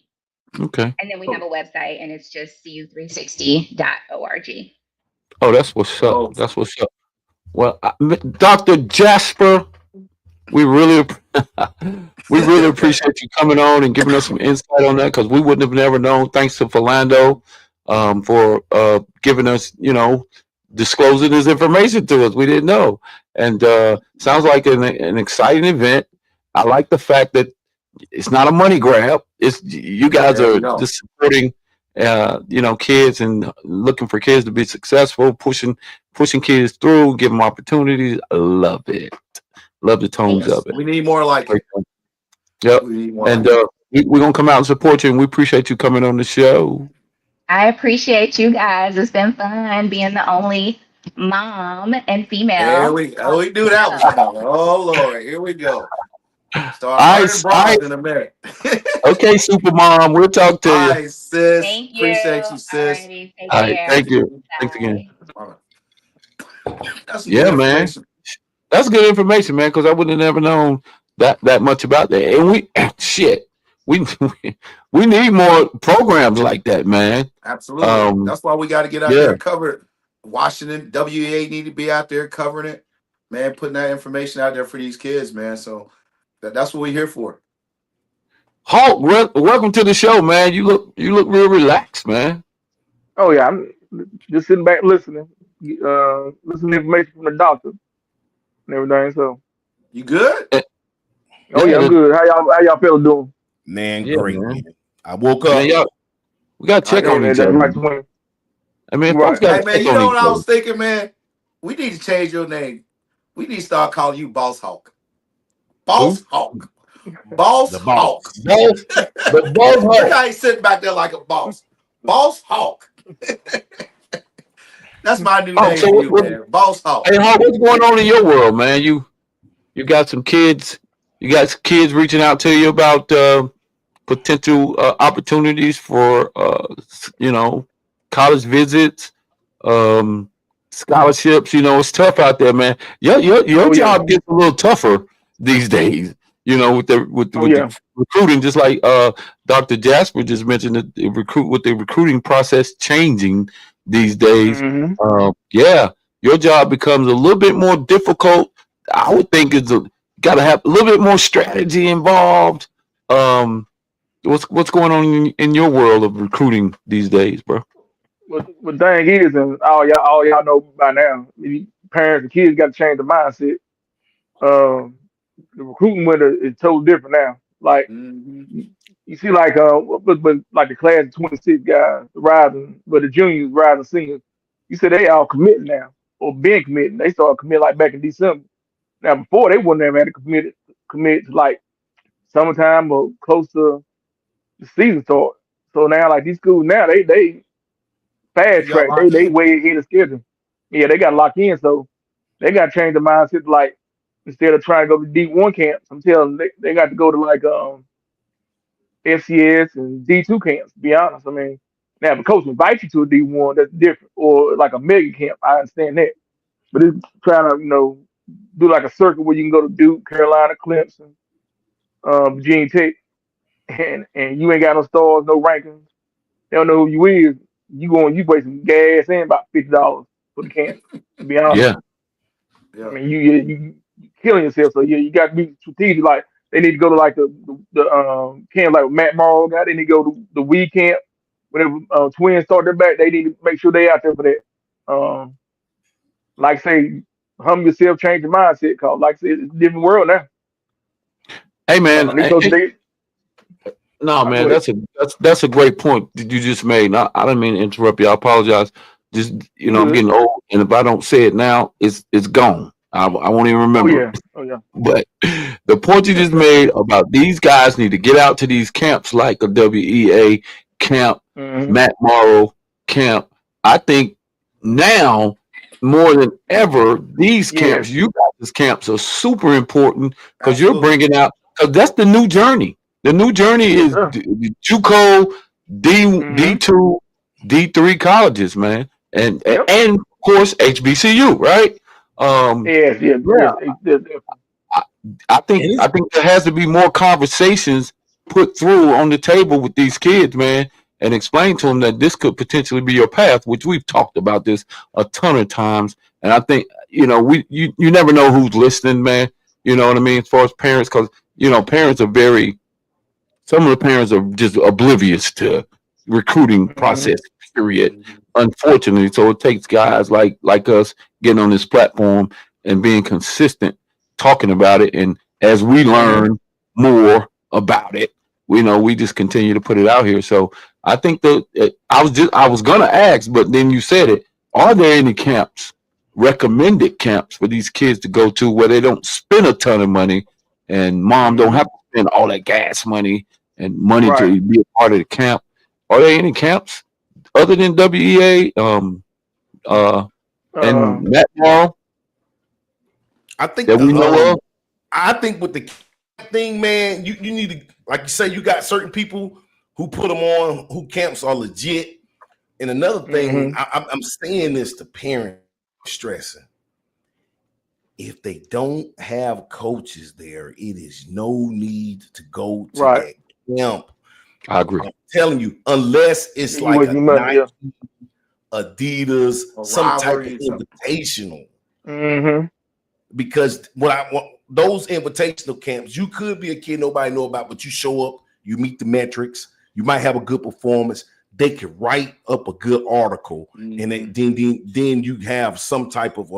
Okay. And then we have a website and it's just cu360.org. Oh, that's what's up. Oh, That's what's up. Well, Dr. Jasper, we really we really appreciate you coming on and giving us some insight on that because we wouldn't have never known. Thanks to Philando for giving us, disclosing this information to us. We didn't know, and sounds like an exciting event. I like the fact that it's not a money grab. It's you guys there we are go. just supporting, kids and looking for kids to be successful, pushing kids through, give them opportunities. I love it. Love the tones Yes, of it. we need more like Great it. one. Yep. We need more And like it. we're gonna come out and support you, and we appreciate you coming on the show. I appreciate you guys. It's been fun being the only mom and Here female we on do the that one show. now. Oh Lord, here we go. Start burning Ice, bras ice. in a minute. Okay, super mom. We'll talk to All you. right, sis. Thank you. Appreciate you, sis. Alrighty. Take All right. care. Thank you. Thanks again. Bye. All right. That's some good Yeah, man. information. That's good information, man. Because I wouldn't have never known that much about that. And we shit. We we need more programs like that, man. Absolutely. That's why we got to get out Yeah. there cover it. Washington, WEA need to be out there covering it, man, putting that information out there for these kids, man. So that's what we're here for. Hulk, welcome to the show, man. You look real relaxed, man. Oh yeah, I'm just sitting back listening, listening to information from the doctor and everything. So, You good? Eh, oh yeah, Yeah, I'm good. How y'all feeling doing? Man, yeah, great, man. man. I woke Man, up. y'all, we gotta I check Hey know. on man, each that's other. right swing. I mean, folks Right. gotta Hey, man, check you on know each what I other. was thinking, man? We need to change your name. We need to start calling you Boss Hawk. Boss Who? Hawk. Boss The Hawk. boss. Both, the both Look Hulk. how he's sitting back there like a boss. Boss Hawk. That's my new Oh, name so for you, man. Boss Hawk. hey, Hulk, what's going on in your world, man? You got some kids. You got some kids reaching out to you about potential opportunities for college visits, um, scholarships. It's tough out there, man. Your Oh yeah. job gets a little tougher these days. With the with the, Oh with the yeah. recruiting, just like Dr. Jasper just mentioned, the recruiting process changing these days. Hmm. Yeah, your job becomes a little bit more difficult. I would think got to have a little bit more strategy involved. Um, what's going on in your world of recruiting these days, bro? But thing is, and all y'all know by now, parents and kids got to change the mindset. Um, the recruiting window is totally different now. Like Mhm. you you see like but like the class of 26 guys rising, but the juniors rising seniors, you said they all committing now or been committing. They started committing like back in December. Now before they wouldn't have had to commit to like summertime or close to the season start. So now like these schools now they You fast got track. locked They in. way ahead of schedule. Yeah, they got locked in. So they got to change their mindset. Like instead of trying to go to D1 camps, I'm telling them they got to go to like FCS and D2 camps. To be honest, I mean, now if a coach invites you to a D1, that's different, or like a mega camp. I understand that, but it's trying to do like a circuit where you can go to Duke, Carolina, Clemson, Virginia Tech, and you ain't got no stars, no rankings. They don't know who you is. You wasting gas and about $50 for the camp. To be honest. Yeah. I Yeah. mean, you killing yourself. So yeah, you got to be strategic. Like they need to go to like the camp like Matt Morrow got. They need to go to the weed camp. Whenever twins start their back, they need to make sure they out there for that. Like say, hum yourself, change your mindset. Cause like I said, it's a different world now. Hey man, They told you they. no I go man, ahead. that's a great point that you just made. And I didn't mean to interrupt you. I apologize. Just You I'm good? getting old, and if I don't say it now, it's gone. I won't even Oh remember yeah. it. Oh yeah. But the point you just made about these guys need to get out to these camps like a WEA camp, Mm-hmm. Matt Morrow camp. I think now more than ever, these camps, Yes. you guys' camps are super important because you're Absolutely. bringing out, because that's the new journey. The new journey Yes, is sir. JUCO, Mm-hmm. D2, D3 colleges, man, Yep. and of course HBCU, right? Um, Yes. Yes. yeah, Yes. Definitely. I, I think there has to be more conversations put through on the table with these kids, man, and explain to them that this could potentially be your path, which we've talked about this a ton of times. And I think you never know who's listening, man. You know what I mean? As far as parents, because parents are very some of the parents are just oblivious to recruiting Mm-hmm. process, period. Mhm. Unfortunately, so it takes guys like us getting on this platform and being consistent, talking about it, and as we Mm-hmm. learn more about it, we just continue to put it out here. So I think that I was gonna ask, but then you said it. Are there any camps, recommended camps for these kids to go to where they don't spend a ton of money and mom don't Mm-hmm. have to spend all that gas money and money Right. to be a part of the camp? Are there any camps other than WEA uh, Uh, and Matt Morrow I think that the we know of? I think with the thing, man, you need to, like you say, you got certain people who put them on who camps are legit. And another thing, mm-hmm. I'm saying this to parents stressing. If they don't have coaches there, it is no need to go to Right. that camp. I agree. I'm telling you, unless it's You like wasting a your money. Yeah. Nike, Adidas, A some type of rivalry or something. invitational. Mm-hmm. Because what I want, those invitational camps, you could be a kid nobody know about, but you show up, you meet the metrics, you might have a good performance. They could write up a good article, and then you have some type of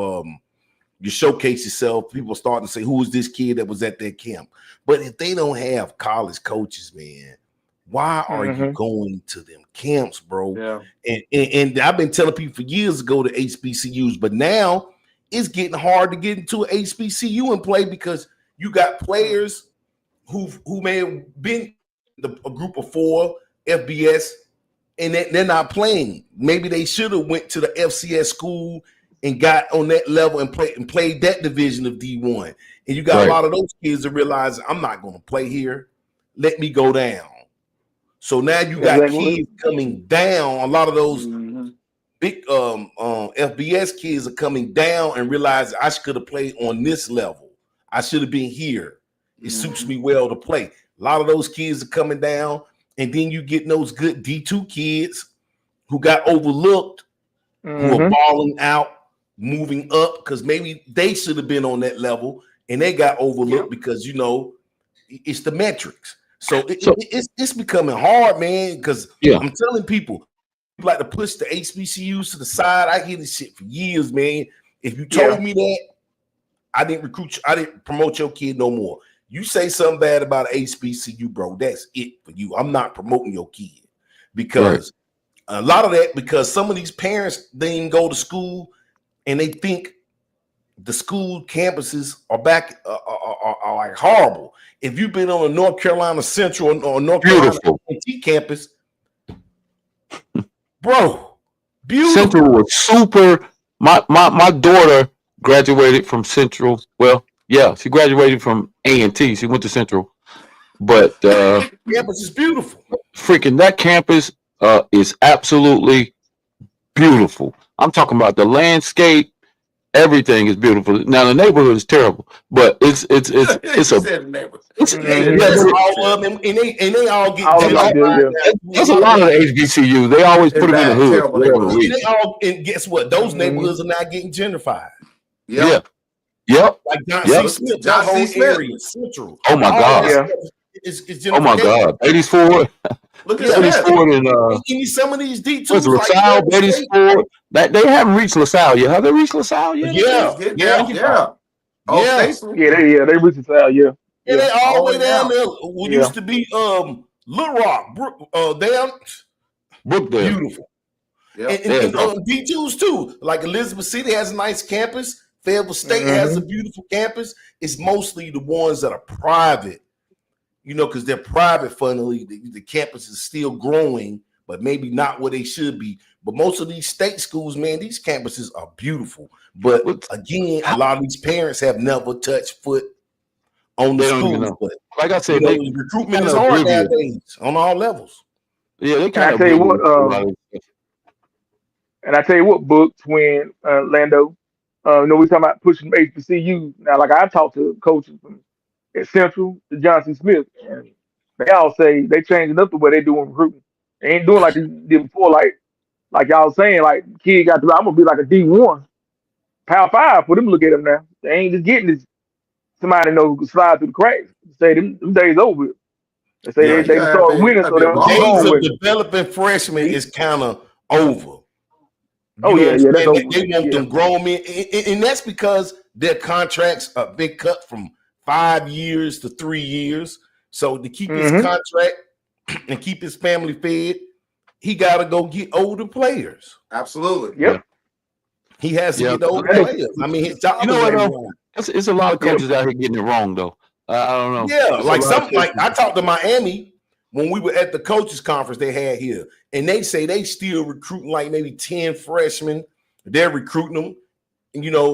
you showcase yourself. People starting to say, "Who is this kid that was at that camp?" But if they don't have college coaches, man, why are you Mm-hmm. going to them camps, bro? Yeah. And I've been telling people for years to go to HBCUs, but now it's getting hard to get into an HBCU and play because you got players who may have been a group of 4 FBS and they're not playing. Maybe they should have went to the FCS school and got on that level and played that division of D1. And you got a Right. lot of those kids that realize I'm not going to play here. Let me go down. So now you That's got exactly what it kids coming down. A lot of those Mm-hmm. big FBS kids are coming down and realize I could have played on this level. I should have been here. It suits me well to play. A lot of those kids are coming down, and then you get those good D2 kids who got overlooked, who are Mm-hmm. balling out, moving up because maybe they should have been on that level and they got overlooked because it's the metrics. So So it's becoming hard, man. Because yeah, I'm telling people like to push the HBCUs to the side. I hear this shit for years, man. If you Yeah. told me that, I didn't recruit you, I didn't promote your kid no more. You say something bad about HBCU, bro. That's it for you. I'm not promoting your kid because a lot of that, because some of these parents, they didn't go to school and they think the school campuses are back are like horrible. If you've been on a North Carolina Central or North Carolina A&T campus, bro, beautiful. Central was super. My daughter graduated from Central. Well, yeah, she graduated from A&T. She went to Central, but campus is beautiful. Freaking that campus is absolutely beautiful. I'm talking about the landscape. Everything is beautiful. Now the neighborhood is terrible, but it's a neighborhood. That's all of them, and they all get There's a lot of the HBCU. They always put them in the hood. They all, and guess what? Those neighborhoods are not getting gentrified. Yep. Like John C. Smith, that whole area, Central. Oh my God. It's oh my God. 84. Look at that. And some of these D2s, what's LaSalle, Betty's Ford? That they haven't reached LaSalle yet. Have they reached LaSalle yet? Yeah. They reached LaSalle. Yeah, they all the way down there. What used to be Little Rock, down Brookdale. Beautiful. And D2s too. Like Elizabeth City has a nice campus. Fayetteville State has a beautiful campus. It's mostly the ones that are private. Because they're private, funnily, the campus is still growing, but maybe not where they should be. But most of these state schools, man, these campuses are beautiful. But again, a lot of these parents have never touched foot on the schools. But like I said, recruitment is hard nowadays on all levels. Yeah, they kind of. I tell you what, and I tell you what, Book, Twin, Lando. We talking about pushing HBCU. Now, like I talked to coaches from at Central to Johnson Smith, and they all say they changing up the way they doing recruiting. They ain't doing like they did before, like y'all saying, like kid got to. I'm gonna be like a D1, Power 5 for them to look at them now. They ain't just getting this somebody who can slide through the cracks. Say them days over. They say they start winning, so they're days of developing freshmen is kind of over. That's over. They want them grown men, and that's because their contracts are big cut from 5 years to 3 years. So to keep his contract and keep his family fed, he got to go get older players. Absolutely. Yep. He has to get older players. I mean, his job it's a lot of coaches out here getting it wrong, though. I don't know. Yeah, like I talked to Miami when we were at the coaches conference they had here, and they say they still recruiting like maybe 10 freshmen. They're recruiting them.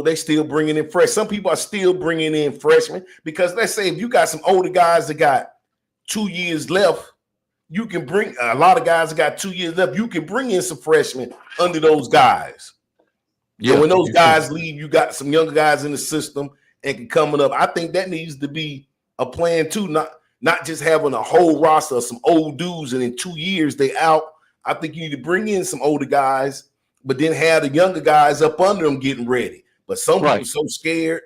They still bringing in fresh. Some people are still bringing in freshmen because let's say if you got some older guys that got 2 years left, you can bring a lot of guys that got 2 years left. You can bring in some freshmen under those guys. Yeah, when those guys leave, you got some younger guys in the system and can coming up. I think that needs to be a plan too, not just having a whole roster of some old dudes and in 2 years they out. I think you need to bring in some older guys, but then have the younger guys up under them getting ready. But some people so scared.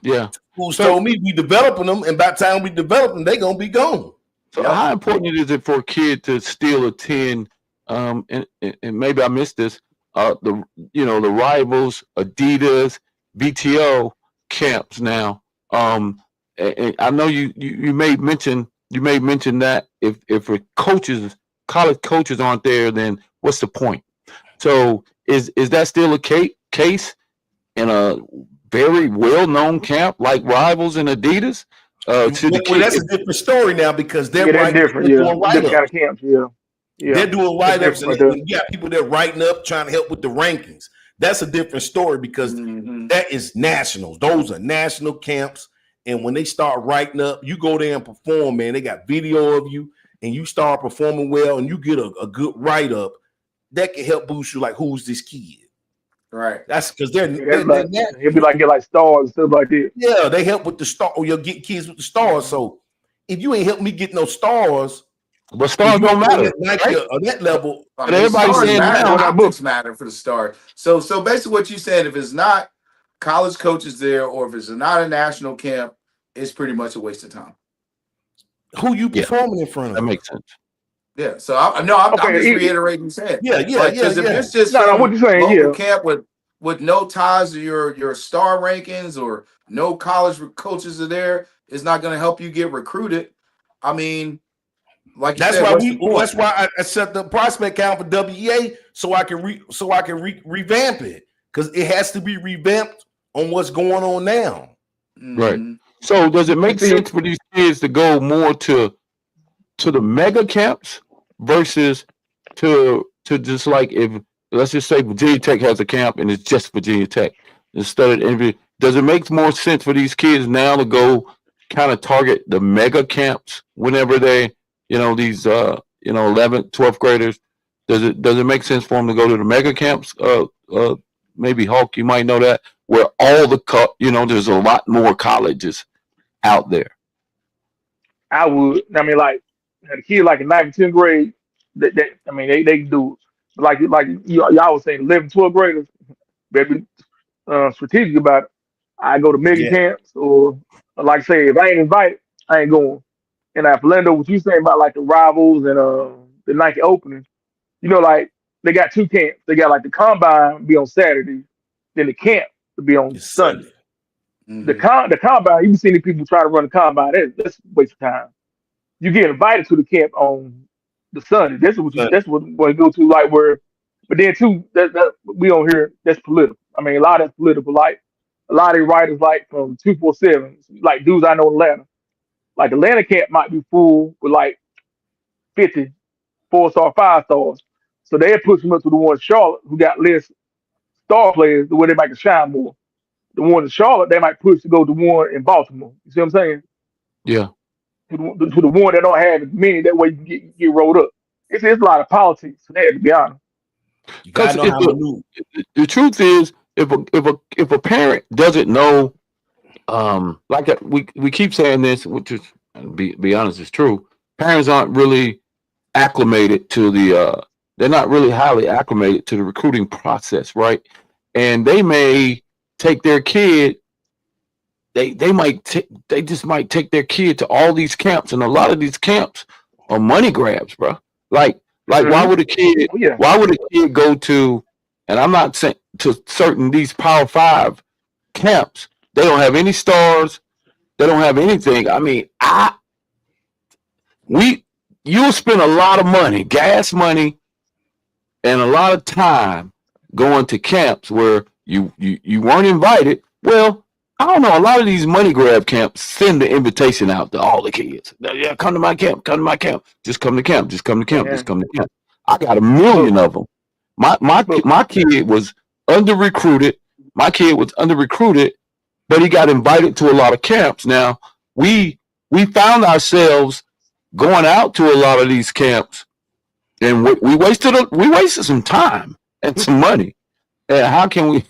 Yeah. Who's told me we developing them, and by the time we develop them, they're gonna be gone. So how important is it for a kid to still attend? And maybe I missed this. The Rivals, Adidas, BTO camps now. And I know you made mention that if college coaches aren't there, then what's the point? So is that still a case in a very well-known camp like Rivals and Adidas? That's a different story now because they're different. Doing different kind of camps. They're doing write-ups and you got people that writing up trying to help with the rankings. That's a different story because that is nationals. Those are national camps, and when they start writing up, you go there and perform. Man, they got video of you, and you start performing well, and you get a good write-up. That can help boost you. Like, who's this kid? Right. That's because they're he'll be like get like stars and stuff like that. Yeah, they help with the star. Or you'll get kids with the stars. So if you ain't helping me get no stars, but stars don't matter on that level. But everybody's saying optics matter for the stars. So basically, what you said, if it's not college coaches there, or if it's not a national camp, it's pretty much a waste of time. Who you performing in front of? That makes sense. Yeah, so I'm just reiterating what you said. Yeah. If it's just what you saying? local camp with with no ties to your star rankings or no college coaches are there, is not going to help you get recruited. I mean, like you That's said, why what's the point? that's why I set the prospect count for WEA so I can revamp it, because it has to be revamped on what's going on now. Right. So does it make See, sense for these kids to go more to the mega camps versus to just like, if let's just say Virginia Tech has a camp and it's just Virginia Tech instead of does it make more sense for these kids now to go kind of target the mega camps whenever they, these 11th, 12th graders? Does it make sense for them to go to the mega camps? Maybe Hulk, you might know that, where all there's a lot more colleges out there. I would. I mean, like the kid like in 9th and 10th grade, I mean, they do it. Like y'all was saying, 11th, 12th graders, better be strategic about it. I go to mega Yeah. camps, or like I say, if I ain't invited, I ain't going. And Philando, what you saying about like the rivals and the Nike opening, like they got two camps. They got like the combine be on Saturday, then the camp to be on It's Sunday. Sunday. The combine, you be seeing people try to run the combine. That's a waste of time. You get invited to the camp on the Sunday. That's what you go to, like where. But then too, that we don't hear that's political. I mean, a lot of that's political. Like a lot of the writers, like from 247, like dudes I know in Atlanta. Like Atlanta camp might be full with like 50 4-star, 5 stars. So they push them up to the one in Charlotte who got less star players, the way they might shine more. The one in Charlotte, they might push to go to one in Baltimore. You see what I'm saying? Yeah. To the one that don't have as many, that way you can get rolled up. It's a lot of politics there, to be honest. You gotta know how to maneuver. The truth is, if a parent doesn't know, like we keep saying this, which is, be honest, it's true. Parents aren't really acclimated to they're not really highly acclimated to the recruiting process, right? And they may take their kid. They just might take their kid to all these camps, and a lot of these camps are money grabs, bro. Like why would a kid? Oh, yeah. Why would a kid go to? And I'm not saying to certain these Power 5 camps. They don't have any stars. They don't have anything. I mean, you'll spend a lot of money, gas money, and a lot of time going to camps where you weren't invited. Well, I don't know. A lot of these money grab camps send the invitation out to all the kids. Yeah, come to my camp. Come to my camp. Just come to camp. Just come to camp. Yeah. Just come to camp. I got a million of them. My kid was under recruited. My kid was under recruited, but he got invited to a lot of camps. Now we found ourselves going out to a lot of these camps, and we wasted some time and some money. And how can we?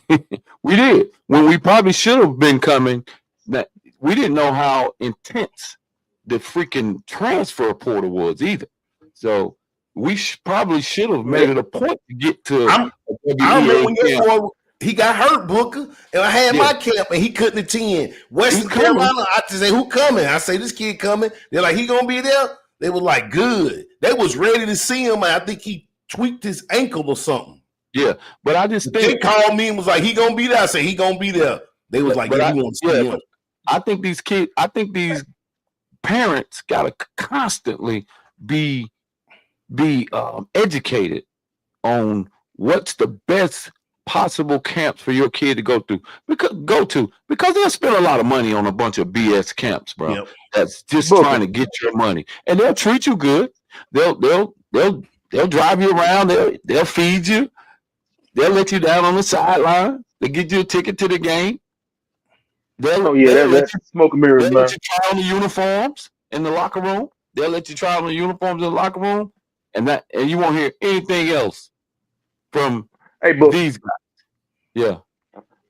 We did when we probably should have been coming. That we didn't know how intense the freaking transfer portal was either. So we probably should have made it a point to get to. I remember when your boy, he got hurt, Booker, and I had my camp and he couldn't attend. Western Carolina, I just say, who coming? I say, this kid coming. They're like, he gonna be there? They were like, good. They was ready to see him, and I think he tweaked his ankle or something. Yeah, but I just think they called me and was like, he gonna be there. I said, he gonna be there. They was like, yeah, we want to see him. I think these parents gotta constantly be educated on what's the best possible camps for your kid to go to, because they'll spend a lot of money on a bunch of BS camps, bro. Yep. That's just trying to get your money, and they'll treat you good. They'll drive you around. They'll feed you. They'll let you down on the sideline. They get you a ticket to the game. They'll let you smoke and mirrors, man. Let you try on the uniforms in the locker room. They'll let you try on the uniforms in the locker room, and you won't hear anything else from these guys. Yeah.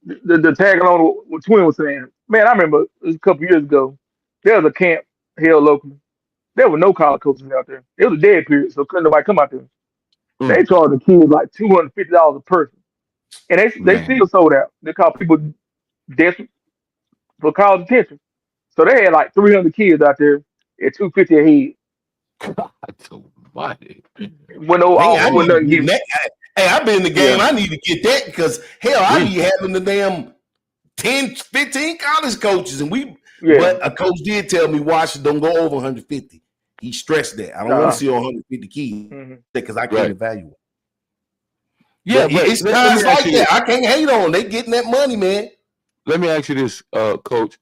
The tagging on what Twin was saying, man, I remember a couple years ago, there was a camp held locally. There were no college coaches out there. It was a dead period, so couldn't nobody come out there. They charged the kids like $250 a person, and they still sold out. They call people desperate for college attention. So they had like 300 kids out there at $250 a head. God almighty. Hey, I've been in the game. Yeah. I need to get that because hell, I be having the damn 10, 15 college coaches, and but a coach did tell me Washington don't go over 150. He stressed that. I don't want to see 150 kids because I can't evaluate. Yeah, but it's guys like that. I can't hate on them. They getting that money, man. Let me ask you this, Coach.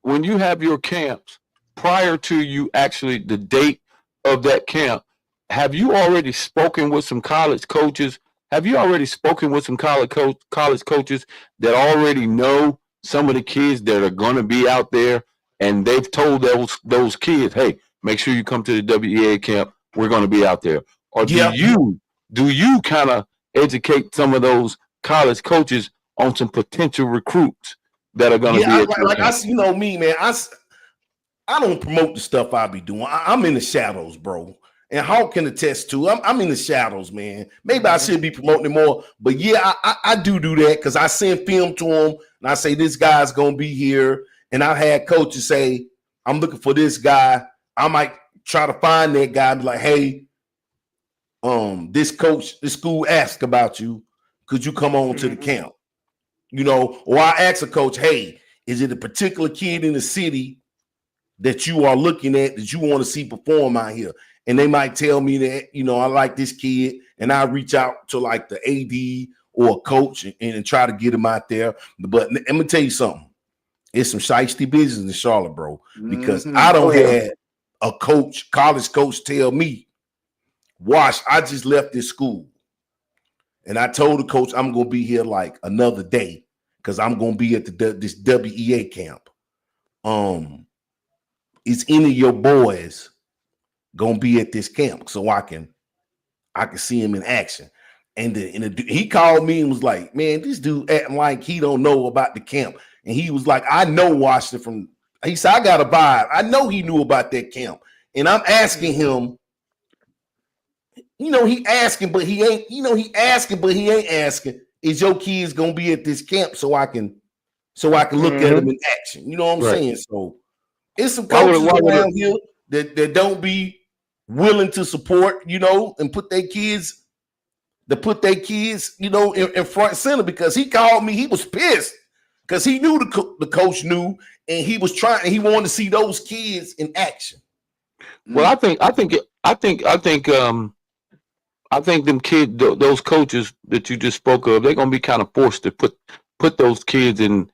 When you have your camps, prior to you actually the date of that camp, have you already spoken with some college coaches? Have you already spoken with some college coaches that already know some of the kids that are going to be out there, and they've told those kids, hey, make sure you come to the WEA camp. We're going to be out there. Or do you kind of educate some of those college coaches on some potential recruits that are going to be at like I, you know me, man. I don't promote the stuff I be doing. I'm in the shadows, bro. And Hawk can attest to. I'm in the shadows, man. Maybe I should be promoting it more, but yeah, I do that because I send film to them and I say this guy's gonna be here. And I had coaches say, I'm looking for this guy. I might try to find that guy and be like, hey, this school asked about you. Could you come on to the camp? You know, or I ask a coach, hey, is it a particular kid in the city that you are looking at that you want to see perform out here? And they might tell me that, you know, I like this kid, and I reach out to like the AD or a coach and try to get him out there. But let me tell you something. It's some shiesty business in Charlotte, bro, because I don't have a college coach tell me, Wash, I just left this school. And I told the coach I'm going to be here like another day because I'm going to be at this WEA camp. Is any of your boys going to be at this camp so I can see him in action? And he called me and was like, man, this dude acting like he don't know about the camp. And he was like, I know Washington he said, I got a vibe. I know he knew about that camp. And I'm asking him, you know, he asking, but he ain't asking, is your kids gonna be at this camp so I can look at them in action? You know what I'm saying? So it's some coaches around here that don't be willing to support, you know, and put their kids, you know, in front center. Because he called me, he was pissed because he knew the coach knew, and he wanted to see those kids in action. Well, I think them kids, those coaches that you just spoke of, they're gonna be kind of forced to put those kids in,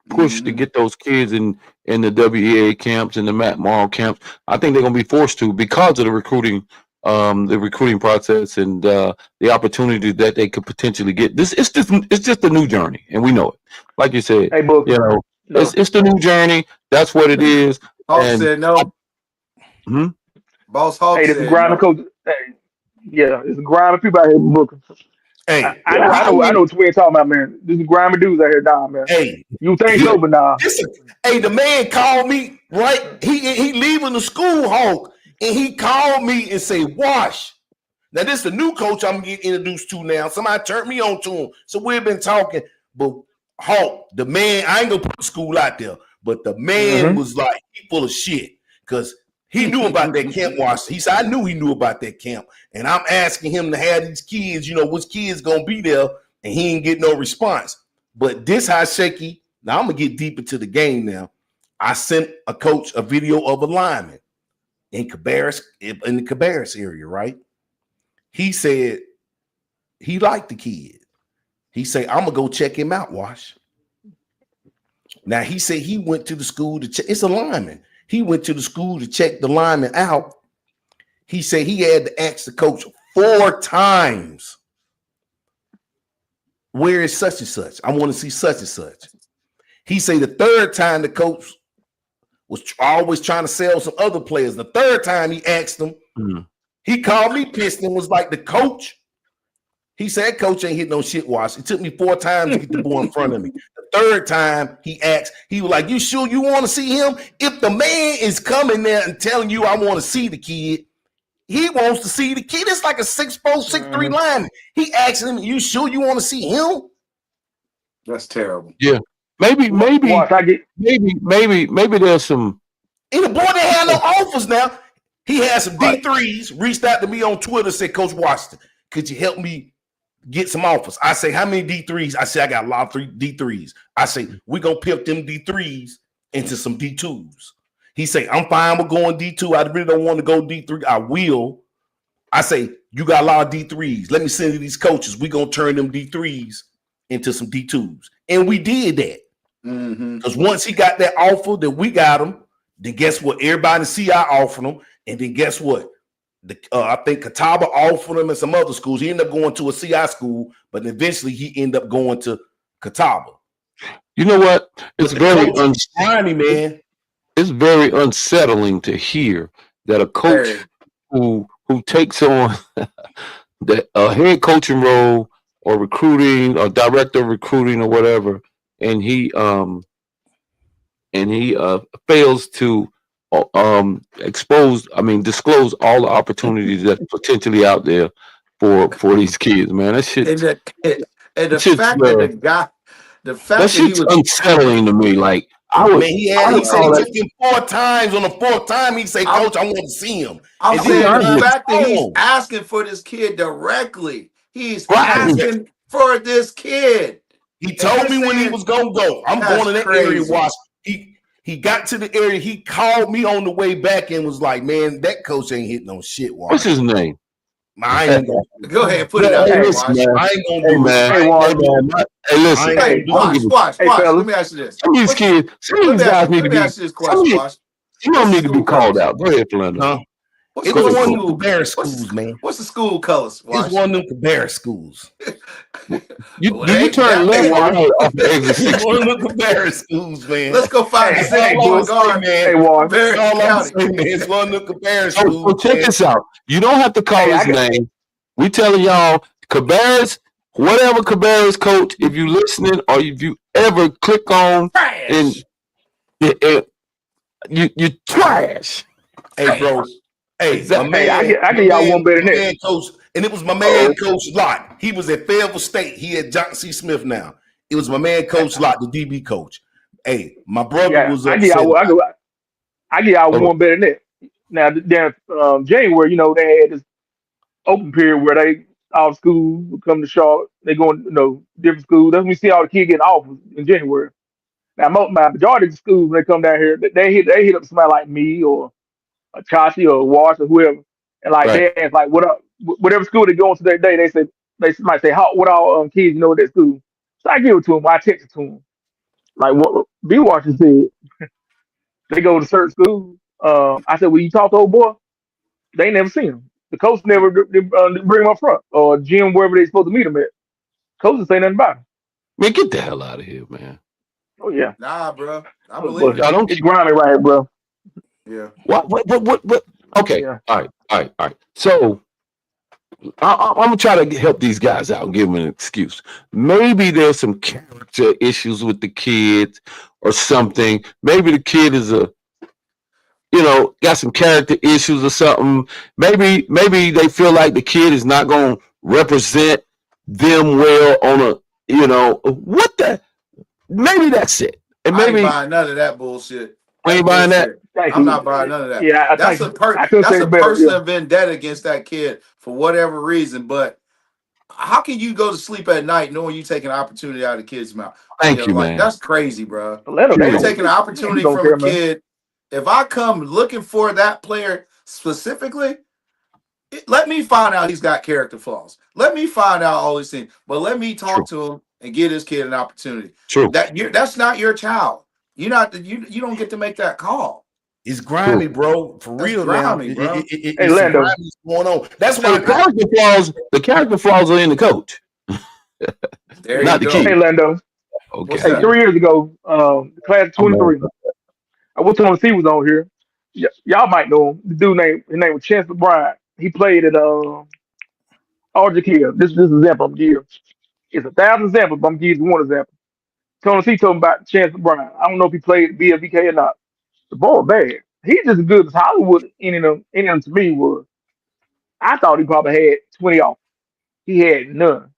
push to get those kids in the WEA camps and the Matt Morrow camps. I think they're gonna be forced to because of the recruiting process and the opportunity that they could potentially get. It's just a new journey, and we know it. Like you said, hey, Book, you know, it's the new journey. That's what it is. Hawk said no. Boss Hawk hey, said this grinder no. coach. Hey, yeah, it's a grinder people out here booking. Hey, I know what you're talking about, man. This is grimy dudes out here down, man. Hey, you think so, but nah. Hey, the man called me, right? He leaving the school, Hawk, and he called me and say, Wash. Now, this is the new coach I'm getting introduced to now. Somebody turned me on to him. So we've been talking, but Hawk, the man, I ain't gonna put the school out there, but the man was like, he full of shit because he knew about that camp, Wash. He said, I knew he knew about that camp. And I'm asking him to have these kids, you know, which kids gonna be there, and he ain't get no response. But this how shaky. Now I'm gonna get deep into the game now. I sent a coach a video of a lineman in the Cabarrus area, right? He said he liked the kid. He said, I'm gonna go check him out, Wash. Now he said he went to the school to check. It's a lineman. He went to the school to check the lineman out. He said he had to ask the coach 4 times, where is such and such? I want to see such and such. He said the 3rd time the coach was always trying to sell some other players. The 3rd time he asked him, he called me pissed and was like, the coach. He said, coach ain't hit no shit, Wash. It took me 4 times to get the boy in front of me. The 3rd time he asked, he was like, you sure you want to see him? If the man is coming there and telling you I want to see the kid, he wants to see the kid. It's like a 6'4", 6'3" lineman. He asked him, you sure you want to see him? That's terrible. Yeah. Maybe there's some. And the boy didn't have no offers now. He had some D3s, reached out to me on Twitter, said, Coach Washington, could you help me get some offers. I say, how many D3s? I say, I got a lot of D3s. I say, we gonna pimp them D3s into some D2s. He say, I'm fine with going D2. I really don't want to go D3. I will. I say, you got a lot of D3s. Let me send you these coaches. We gonna turn them D3s into some D2s. And we did that. Because once he got that offer that we got him, then guess what? Everybody in CI offered him. And then guess what? I think Catawba offered him in some other schools. He ended up going to a CI school, but eventually he ended up going to Catawba. You know what? It's very grimy, man. It's very unsettling to hear that a coach who takes on a head coaching role or recruiting or director of recruiting or whatever, and he fails to disclose all the opportunities that's potentially out there for these kids, man. That shit. And the fact that that shit's unsettling to me. Like he said he took him 4 times. On the 4th time, he said, "Coach, I want to see him." I'm saying the fact that he's asking for this kid directly. He's asking for this kid. He told me when he was gonna go. I'm going to that area to watch. He got to the area. He called me on the way back and was like, "Man, that coach ain't hitting no shit." What's his name? I ain't gonna go ahead and put it out there. I ain't gonna do man. Hey, listen. Hey, watch. Let me ask you this. Some of these kids, some of these guys need to be. Ask you this question, Watch. You don't need to be called out. Go ahead, Fernando. It's one of them Cabarrus schools, man. What's the school colors? Watch. It's one of them Cabarrus schools. Do you turn left or right off the exit 60? It's one of them Cabarrus schools, man. Let's go find the same guard, man. Hey, Warren. It's one of them Cabarrus schools. So check this out. You don't have to call his name. We telling y'all, Cabarrus, whatever Cabarrus coach, if you listening or if you ever click on and you trash. Hey, bro. Hey, I give y'all one better than that. Coach, and it was my man, Coach Lott. He was at Fayetteville State. He at Johnson C. Smith now. It was my man, Coach Lott, the DB coach. Hey, my brother was upset. I give y'all one better than that. Now, down January, they had this open period where all schools would come to Charlotte. They going, different schools. That's when we see all the kids getting offers in January. Now, my majority of the schools, when they come down here, they hit up somebody like me or a Chachi or a Wash or whoever, and they ask whatever school they go to that day, they might say, what all kids at that school? So I give it to them. I text it to them. Like what B Washington said, they go to certain schools. I said, well, you talk to old boy? They ain't never seen him. The coach never bring him up front or gym wherever they supposed to meet him at. Coaches say nothing about him. Man, get the hell out of here, man. Oh yeah. Nah, bro. I believe it. It's grimy right here, bro. Yeah. What? Okay. Yeah. All right. So I'm gonna try to help these guys out and give them an excuse. Maybe there's some character issues with the kids or something. Maybe the kid is got some character issues or something. Maybe they feel like the kid is not gonna represent them well on maybe that's it. And maybe I ain't buying none of that bullshit. Ain't buying that. I'm not buying none of that. Yeah, that's a personal vendetta against that kid for whatever reason. But how can you go to sleep at night knowing you taking an opportunity out of the kid's mouth? Thank you, man. That's crazy, bro. You're taking an opportunity from a kid. If I come looking for that player specifically, let me find out he's got character flaws. Let me find out all these things. But let me talk to him and give this kid an opportunity. True. That's not your child. You don't get to make that call. It's grimy, bro. For real, grimy, bro. Hey, Lando, what's going on? That's why the character flaws are in the coach. There not you the go. kid. Hey, Lando. Okay. Hey, 3 years ago, the class of 23. I went to see was on here. Y'all might know him. The dude his name was Chancellor Bryant. He played at Argentina. This is an example I'm giving. It's 1,000 examples, but I'm giving you one example. Tony C told him about Chancellor Bryant. I don't know if he played at BFBK or not. The boy bad. He's just as good as Hollywood. Any of them to me was. I thought he probably had 20 off. He had none.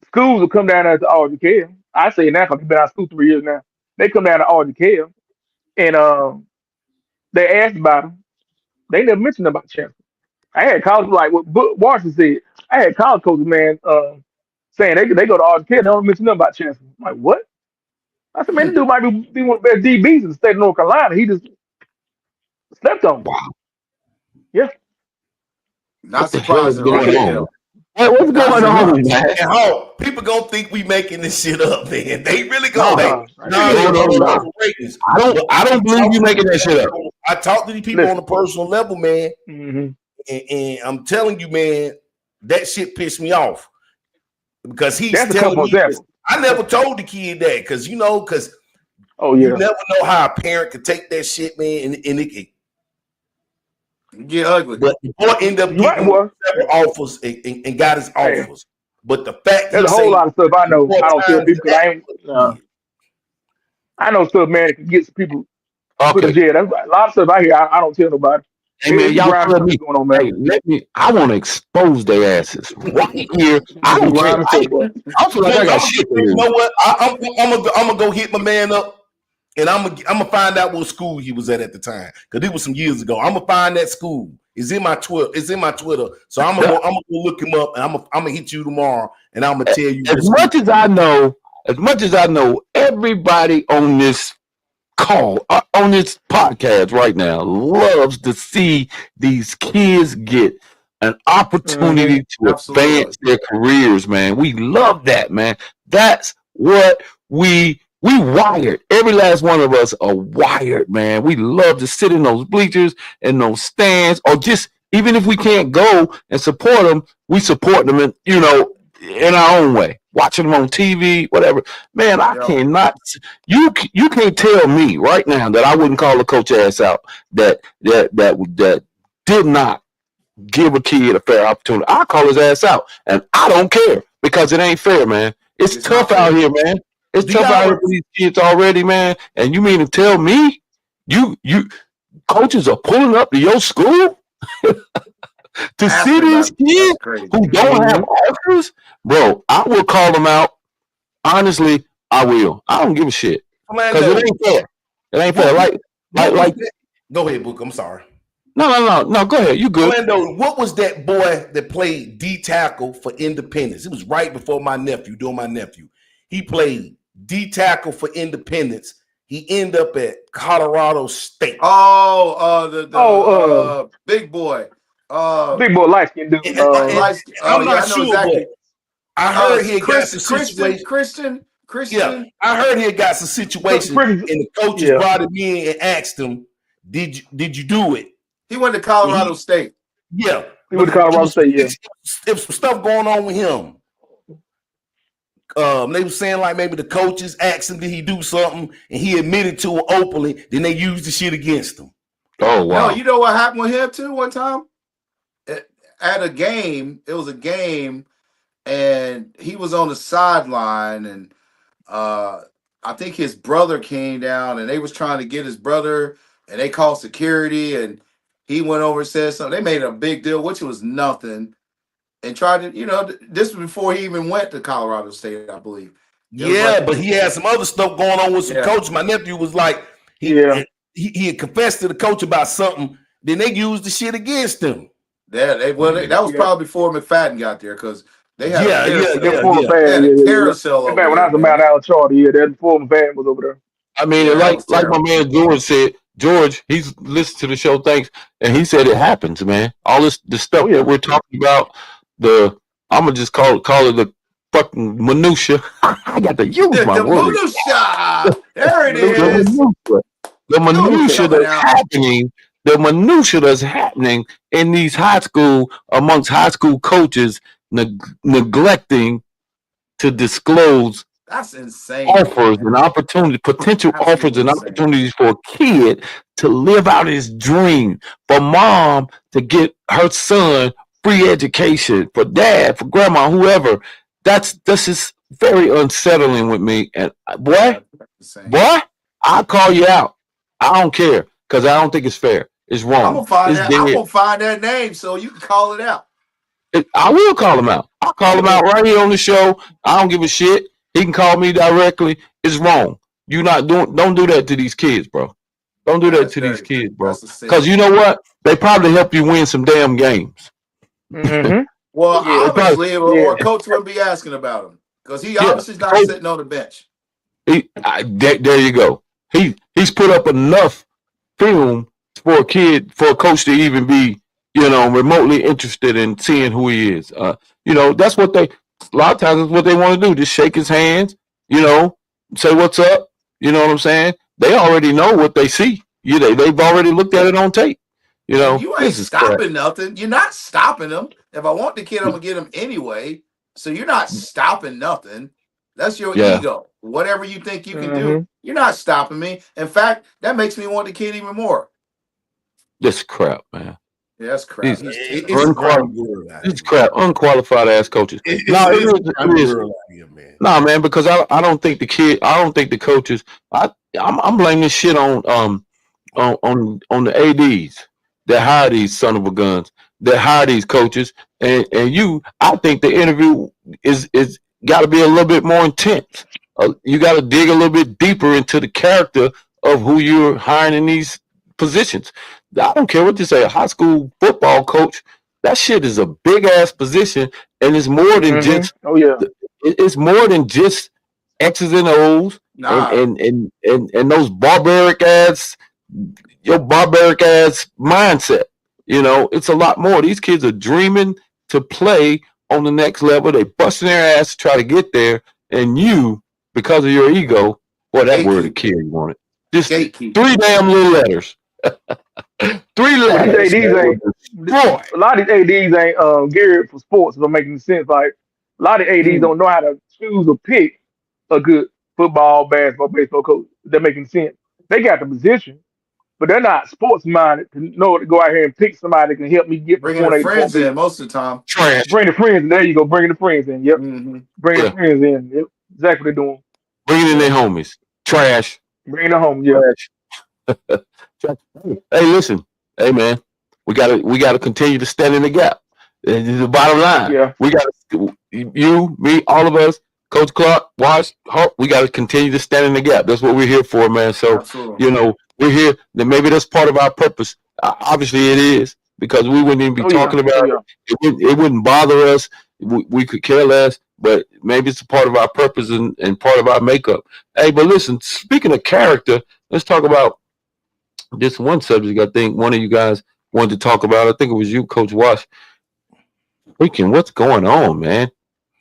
Schools will come down there to Argentina. I say now because he's been out of school 3 years now. They come down to Argentina and they asked about him. They never mentioned about Chancellor. I had college like what Washington said. I had college coaches, man, saying they go to Argentina. They don't mention nothing about Chancellor. I'm like, what? I said, man, this dude might be one of the best DBs in the state of North Carolina. He just slept on. Wow. Yeah. Not What the hell is surprising, going right? on? What's Not going on, surprising. man? And how people gonna think we making this shit up, man? They really No, gonna. Nah, no. Ratings. I don't believe you making that shit up. I talk to these people on a personal level, man, Mm-hmm. and I'm telling you, man, that shit pissed me off because he's That's a telling couple me this. examples. I never told the kid that because Oh you yeah. never know how a parent could take that shit, man, and it can Get ugly. But the boy ended up You right, getting boy. several offers and got his Hey, offers. But the fact there's he a whole say lot of stuff I know. more I don't tell times people than because I ain't. that, I know stuff, man, that can get some people put in Okay. jail. That's a lot of stuff I hear. I don't tell nobody. Hey man, It's some y'all grimy tell stuff me. going on, man. Hey, I want to expose their asses right here. I It's some don't care. grimy stuff, boy. I feel like I got shit to you do. know what? I'm gonna go hit my man up, and I'm gonna find out what school he was at the time because it was some years ago. I'm gonna find that school. It's in my Twitter. So I'm gonna go look him up, and I'm gonna hit you tomorrow, and I'm gonna tell you. As much as I know, everybody on this call on this podcast right now loves to see these kids get an opportunity to Absolutely. advance their careers, man. We love that, man. That's what we wired. Every last one of us are wired, man. We love to sit in those bleachers and those stands, or just even if we can't go and support them, we support them in our own way. Watching them on TV, whatever. Man, I Yep. cannot. You can't tell me right now that I wouldn't call a coach ass out that did not give a kid a fair opportunity. I call his ass out, and I don't care because it ain't fair, man. It's tough out here, man. It's tough out here for these kids already, man. And you mean to tell me you coaches are pulling up to your school to see these kids who don't have offers? Bro, I will call them out. Honestly, I will. I don't give a shit because it ain't fair. It ain't fair. Like. Go ahead, Book. I'm sorry. No. Go ahead. You good? Orlando, what was that boy that played D tackle for Independence? It was right before my nephew. He played D tackle for Independence. He ended up at Colorado State. The big boy. Big boy light skin dude. I'm not sure, exactly. But I heard he got some situation. Christian. Yeah, I heard he got some situation, and the coaches brought him in and asked him, "Did you do it?" He went to Colorado State. Yeah, he went to Colorado State. Yeah, there was some stuff going on with him. They were saying like maybe the coaches asked him, did he do something, and he admitted to it openly. Then they used the shit against him. Oh wow! No, you know what happened with him too? One time at a game, it was a game, and he was on the sideline, and I think his brother came down, and they was trying to get his brother, and they called security, and he went over and said something. They made a big deal, which was nothing. And tried to, this was before he even went to Colorado State, I believe. But he had some other stuff going on with some coaches. My nephew was like, he had confessed to the coach about something. Then they used the shit against him. That was probably before McFadden got there because they had a carousel. Back when I was a Mount Allen Charter, that before McFadden was over there. I mean, like my man George said. George, he's listened to the show, thanks, and he said it happens, man. All the stuff that we're talking about. I'm gonna just call it the fucking minutia. I got to use my word. Minutia. There it is. The minutia that's happening. The minutia that's happening in these amongst high school coaches neglecting to disclose. That's insane. Offers and opportunities, potential offers and opportunities for a kid to live out his dream. For mom to get her son free education, for dad, for grandma, whoever. This is very unsettling with me. And boy, I'll call you out. I don't care because I don't think it's fair. It's wrong. I'm gonna find that name so you can call it out. I will call him out. I'll call him out right here on the show. I don't give a shit. He can call me directly. It's wrong. Don't do that to these kids, bro. Don't do that That's to these crazy. kids, bro. That's a sin. Because you know what? They probably help you win some damn games. Mm-hmm. Well, Yeah, obviously, yeah. or coach wouldn't be asking about him because he Yeah. obviously is not sitting on the bench. There you go. He's put up enough film for a coach to even be, remotely interested in seeing who he is. That's what a lot of times is what they want to do. Just shake his hands, say what's up. You know what I'm saying? They already know what they see. They've already looked at it on tape. And you ain't This is crap. stopping nothing. You're not stopping him. If I want the kid, I'm gonna get him anyway. So you're not stopping nothing. That's your ego. Whatever you think you can do, you're not stopping me. In fact, that makes me want the kid even more. This crap, man. Yeah, that's crap. It's crap. Unqualified ass coaches. It is. No, man, because I don't think the coaches. I'm blaming this shit on the ads that hire these son of a guns, that hire these coaches, and I think the interview is got to be a little bit more intense. You got to dig a little bit deeper into the character of who you're hiring in these positions. I don't care what you say. A high school football coach, that shit is a big ass position, and it's more than just. Oh yeah. It's more than just X's and O's and those barbaric ass mindset. It's a lot more. These kids are dreaming to play on the next level. They busting their ass to try to get there, and you, because of your ego, that word a kid wanted. Just 3 damn little letters. 3 letters. A lot of these ADs ain't geared for sports. If I'm making sense. Like a lot of ADs don't know how to choose or pick a good football, basketball, baseball coach. They're making sense. They got the position, but they're not sports minded to know to go out here and pick somebody that can help me get bringing the friends in most of the time. Trash. Bring the friends in. There you go. Bringing the friends in. Yep. Bringing the friends in. Yep. Exactly what they're doing. Bringing in their homies. Trash. Bringing them home. Yeah. Hey, listen. Hey, man. We gotta continue to stand in the gap. The bottom line. Yeah. We got you, me, all of us, Coach Clark, Wash, Hart, we got to continue to stand in the gap. That's what we're here for, man. So, we're here. Then maybe that's part of our purpose. Obviously, it is, because we wouldn't even be talking about it. It wouldn't bother us. We could care less, but maybe it's a part of our purpose and part of our makeup. Hey, but listen, speaking of character, let's talk about this one subject I think one of you guys wanted to talk about. I think it was you, Coach Wash. Freaking, what's going on, man?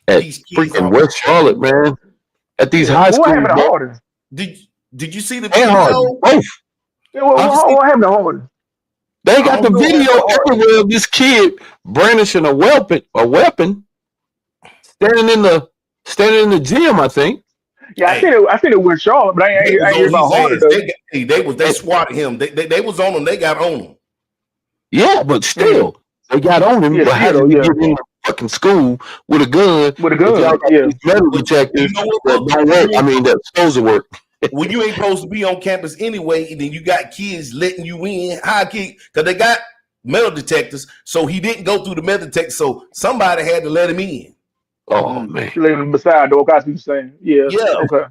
At freaking West Charlotte, man. At these high schools. What happened to Harden? Did you see the video? Both. What happened to Harden? They got the video everywhere of this kid brandishing a weapon, standing in the gym, I think. Yeah, I think it was Charlotte, but I ain't hear about Harden. They swatted him. They was on him. They got on him. Yeah, but still, they got on him. But how did he get in the fucking school with a gun? Metal detectors that don't work. I mean, that's supposed to work. When you ain't supposed to be on campus anyway, and then you got kids letting you in, because they got metal detectors, so he didn't go through the metal detector, so somebody had to let him in. Oh man, let him beside the door. I see what you're saying. Yeah. Okay.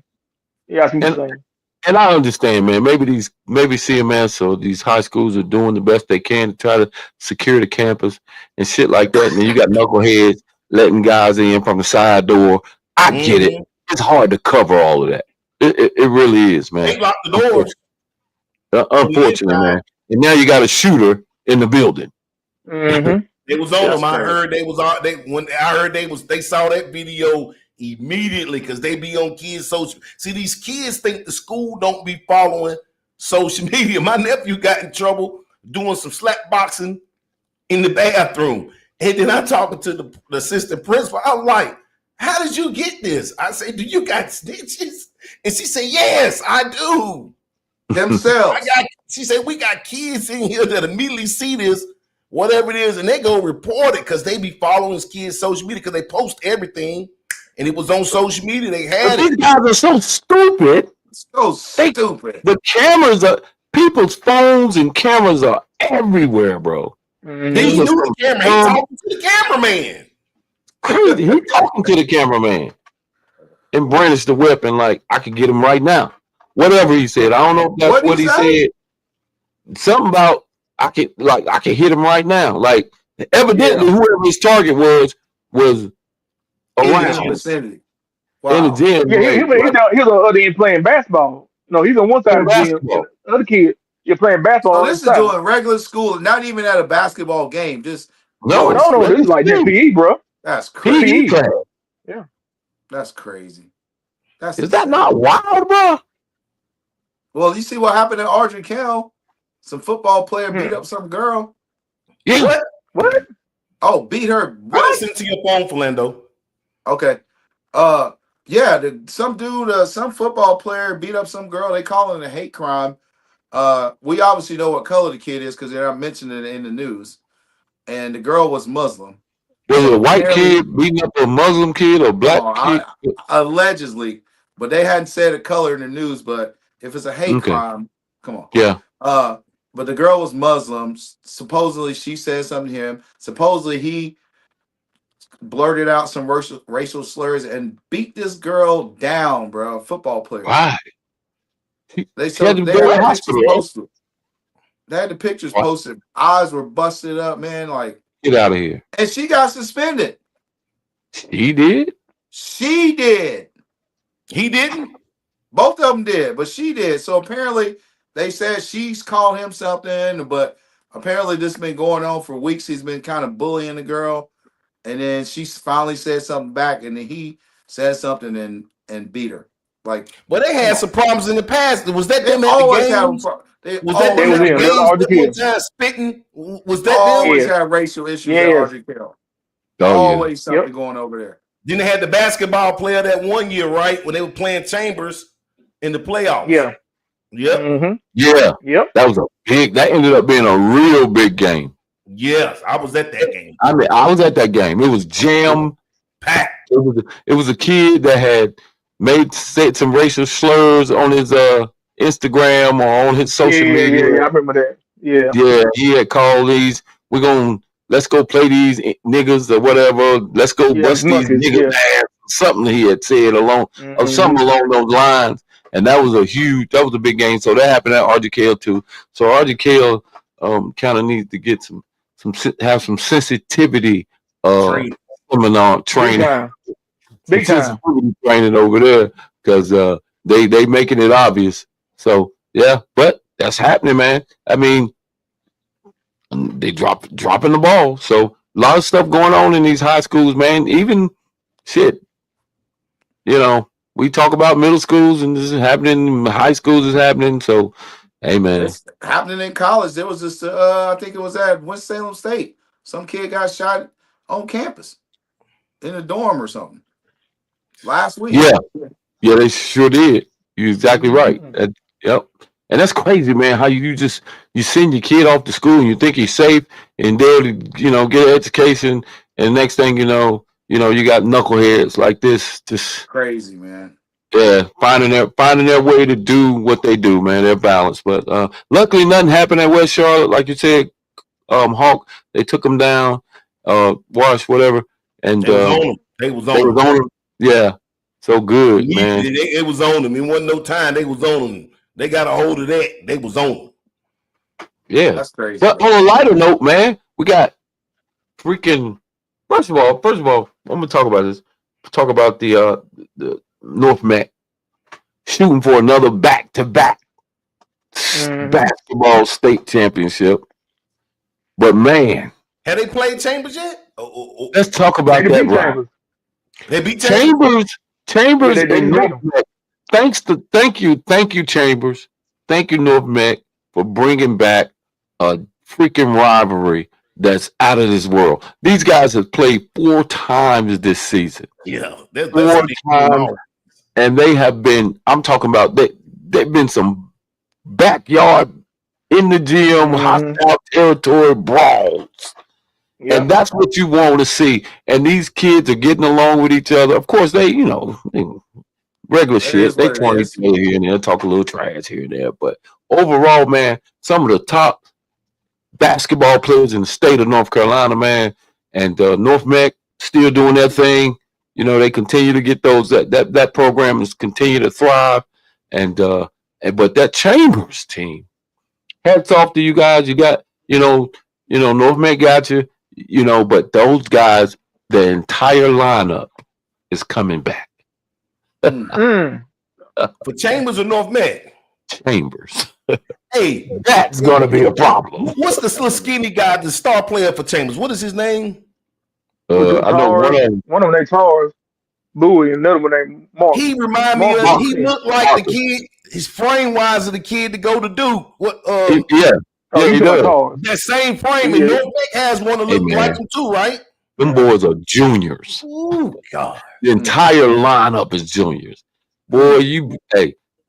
Yeah, I see what you're saying. And I understand, man. Maybe CMS or these high schools are doing the best they can to try to secure the campus and shit like that. And then you got knuckleheads letting guys in from the side door. I get it. It's hard to cover all of that. It really is, man. They locked the doors. Unfortunately, man. And now you got a shooter in the building. Mm-hmm. It was on them. I heard they saw that video immediately because they be on kids' social. See, these kids think the school don't be following social media. My nephew got in trouble doing some slap boxing in the bathroom. And then I talking to the assistant principal. I'm like, how did you get this? I say, do you got snitches? And she said, yes, I do. Themselves. She said, we got kids in here that immediately see this, whatever it is, and they go report it because they be following kids' social media because they post everything. And it was on social media. They had These guys are so stupid. Stupid. The cameras are, people's phones and cameras are everywhere, bro. He knew the camera. He talking to the cameraman. Crazy. He talking to the cameraman and brandished the weapon like I could get him right now. Whatever he said. I don't know if that's what he said. something about I can hit him right now. Like evidently, whoever his target was in the around vicinity. in the Wow. gym. Yeah, he's on the other end playing basketball. No, he's on one side Playing of the gym, and basketball. the other kid, you're playing basketball So on the other this is side. doing regular school, not even at a basketball game, just No, doing it's No, this regular is like just school. PE, bro. that's PE crazy. PE. class. Yeah. That's crazy. That's Is that insane. not wild, bro? Well, you see what happened in Argentine? Some football player beat Hmm. up some girl. Yeah. What? What? Oh, beat her. I What? listen to your phone, Philando. Okay. Yeah, some dude, some football player beat up some girl. They call it a hate crime. We obviously know what color the kid is because they're not mentioning it in the news. And the girl was Muslim. Was it So a white apparently, kid beating up a Muslim kid or a come black on, kid? allegedly, but they hadn't said a color in the news. But if it's a hate Okay. crime, come on. Yeah. But the girl was Muslim. Supposedly, she said something to him. Supposedly, he blurted out some racial slurs and beat this girl down, bro. A football player. Right. They She had so to they go had to the the pictures hospital. Right? posted. They had the pictures Right. posted. Eyes were busted up, man. Like, Get out of here. and she got suspended. He did. She did. He didn't. Both of them did, but she did. So apparently, they said she's called him something, but apparently this has been going on for weeks. He's been kind of bullying the girl, and then she finally said something back, and then he said something and beat her. Like, Well, they had some problems in the past. Was that they them at the always have. games? They Was that They them always was at the have him. That was games all the that one kids. time spitting? Was that them? always Yes. have racial issues at Yes. RG Hill. Oh yeah. Always something going over there. Then they had the basketball player that one year, right? When they were playing Chambers in the playoffs. Yeah. Yep. Mm-hmm. Yeah. Yep. That ended up being a real big game. Yes, I was at that game. I mean, I was at that game. It was jam Packed. It was a kid that had said some racial slurs on his Instagram or on his social media. Yeah. I remember that. Yeah. Yeah, he had called these. Let's go play these niggas or whatever. Let's go Yeah. bust these Smuckers. niggas' Yeah. ass. Something he had said Mm-hmm. something along those lines. And that was a big game. So that happened at RGKL too. So RGKL kind of needs to get have some sensitivity Training. seminar Big training. time. Big Some time. sensitivity training over there because they making it obvious. So yeah, but that's happening, man. I mean, they dropping the ball. So a lot of stuff going on in these high schools, man. Even shit, we talk about middle schools and this is happening. High schools is happening. So, hey, man. It's happening in college. There was this, I think it was at Winston-Salem State. Some kid got shot on campus in a dorm or something last week. Yeah, they sure did. You're exactly right. Yep. And that's crazy, man. How you send your kid off to school and you think he's safe and there to get an education, and next thing you know, you got knuckleheads like this, just Crazy, man. yeah, finding their way to do what they do, man. They're balanced, but luckily nothing happened at West Charlotte, like you said. Hawk, they took them down, Wash, whatever, and They was on them. on them. Yeah, so good, man. It was on them. It wasn't no time. They was on them. They got a hold of that. They was on them. Yeah, that's crazy. But on a lighter note, man, we got freaking. First of all, I'm gonna talk about this. Talk about the North Met shooting for another back-to-back basketball state championship. But man, have they played Chambers yet? Let's talk about that, right? They beat Chambers Yeah, they and beat North Met. Thank you, Chambers. Thank you, North Met, for bringing back a freaking rivalry that's out of this world. These guys have played 4 times this season. Yeah, 4 times, and they have been. I'm talking about they've been some backyard in the gym, hostile territory brawls. Yep. And that's what you want to see. And these kids are getting along with each other. Of course, they regular shit. They 20 here and there, talk a little trash here and there. But overall, man, some of the top basketball players in the state of North Carolina, man, and North Mech still doing their thing. They continue to get those. That program is continue to thrive. And but that Chambers team, hats off to you guys. You got, North Met got you, but those guys, the entire lineup is coming back. Mm. For Chambers or North Met? Chambers. Hey, That's going to be a problem. What's the little skinny guy, the star player for Chambers? What is his name? I know one of them named Charles Louis, and another one named Mark. He remind me of, he looked like the kid, his frame wise of the kid to go to Duke. What? Yeah, he does. That same frame, and North Met has one that look like him too, right? Them boys are juniors. Oh God! The entire lineup is juniors. Boy,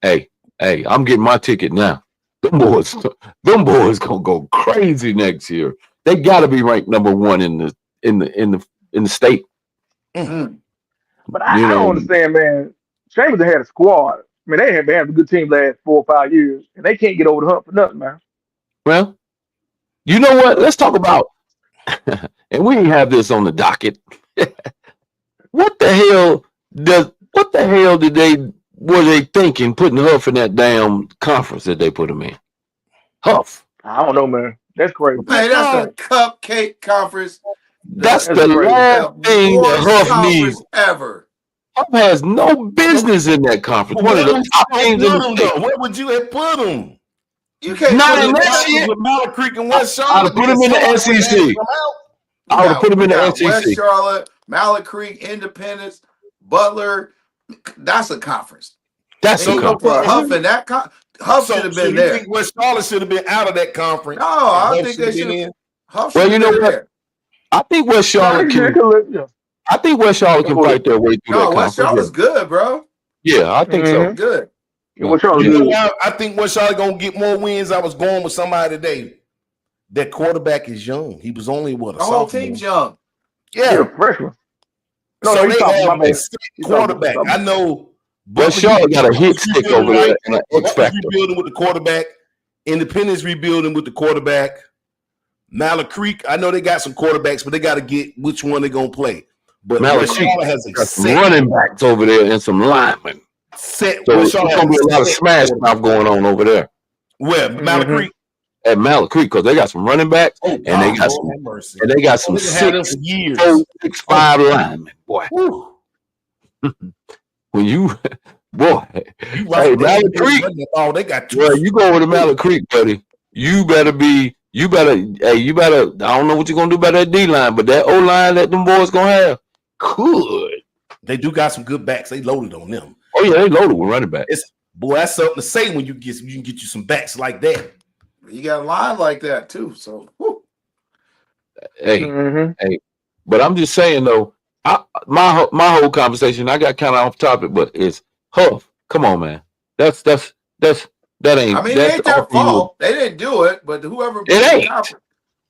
hey, I'm getting my ticket now. Them boys gonna go crazy next year. They got to be ranked number 1 in the state. Mm-hmm. But I don't understand, man. Chambers had a squad. I mean, they have a good team last 4 or 5 years, and they can't get over the hump for nothing, man. Well, you know what? Let's talk about, and we didn't have this on the docket. What the hell were they thinking putting Huff in that damn conference that they put him in? Huff. I don't know, man. That's crazy. Man, that's a cupcake conference. That's the last thing that Huff needs ever. Huff has no business in that conference. One of the top teams in the state. Where would you have put him? You can't not put in that shit. With Mallard Creek and West Charlotte. I'd have put him in the SEC. I would have put him in the SEC. West Charlotte, Mallard Creek, Independence, Butler. That's a conference. That's a conference. Huff in that Huff should have been there. You think West Charlotte should have been out of that conference? No, I think they should have. Huff well, you know what? There. I think West Charlotte can. I think West Charlotte can fight their way through that conference. West Charlotte's good, bro. Yeah, I think so. Good. I think West Charlotte gonna get more wins. I was going with somebody today. That quarterback is young. He was only what, a sophomore? The whole team's young. Yeah, freshman. No, so they have a quarterback. I know. West Charlotte got a hit stick over there. Rebuilding with the quarterback. Independence rebuilding with the quarterback. Mallard Creek, I know they got some quarterbacks, but they got to get which one they're gonna play. But Mallard Creek has some running backs over there and some linemen. So it's gonna be a lot of smash mouth going on over there. Where Mallard Creek? At Mallard Creek, because they got some running backs and they got some 6'5" linemen. Boy, when you hey, Mallard Creek, they got well, you go over to Mallard Creek, buddy. You better. I don't know what you're gonna do about that D line, but that O line that them boys gonna have, good. They do got some good backs. They loaded on them. Oh yeah, they loaded with running backs. That's something to say when you can get you some backs like that. You got a line like that too. So, hey, but I'm just saying though, my whole conversation, I got kind of off topic, but it's Huff. Come on, man. That ain't. I mean, it ain't their fault. They didn't do it, but whoever it ain't.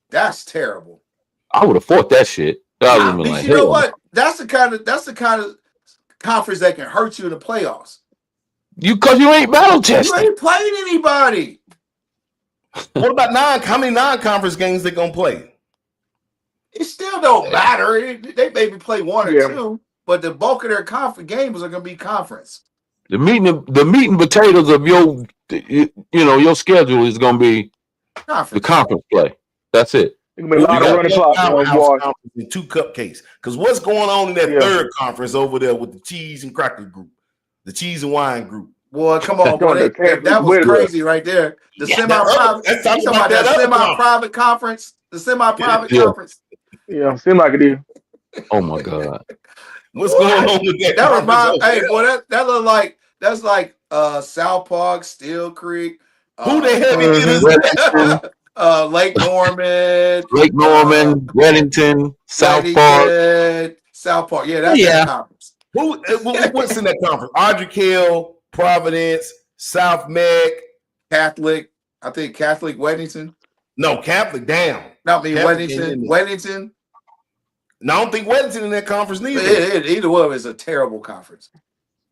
That's terrible. I would have fought that shit. You know what? That's the kind of conference that can hurt you in the playoffs. Because you ain't battle tested. You ain't played anybody. What about how many non-conference games they gonna play? It still don't matter. They maybe play 1 or 2, but the bulk of their conference games are gonna be conference. The meat and potatoes of your schedule is gonna be the conference play. That's it. It's gonna be a lot of running clock and 2 cupcakes. Because what's going on in that third conference over there with the cheese and cracker group, the cheese and wine group? Boy, come on, boy. That was crazy right there. The semi-private conference. The semi-private conference. Yeah, seems like it is. Oh my God. What's going on with that? That reminds, hey, boy, that look like that's like South Park, Steel Creek. Who the hell is Lake Norman. Lake Norman, Reddington, South Park. South Park. Yeah, that's that conference. What's in that conference? Ardrey, Providence, South Meg, Catholic. I think Catholic Weddington. No, Catholic down. Not me, Weddington. No, I don't think Weddington in that conference neither. Either one is a terrible conference.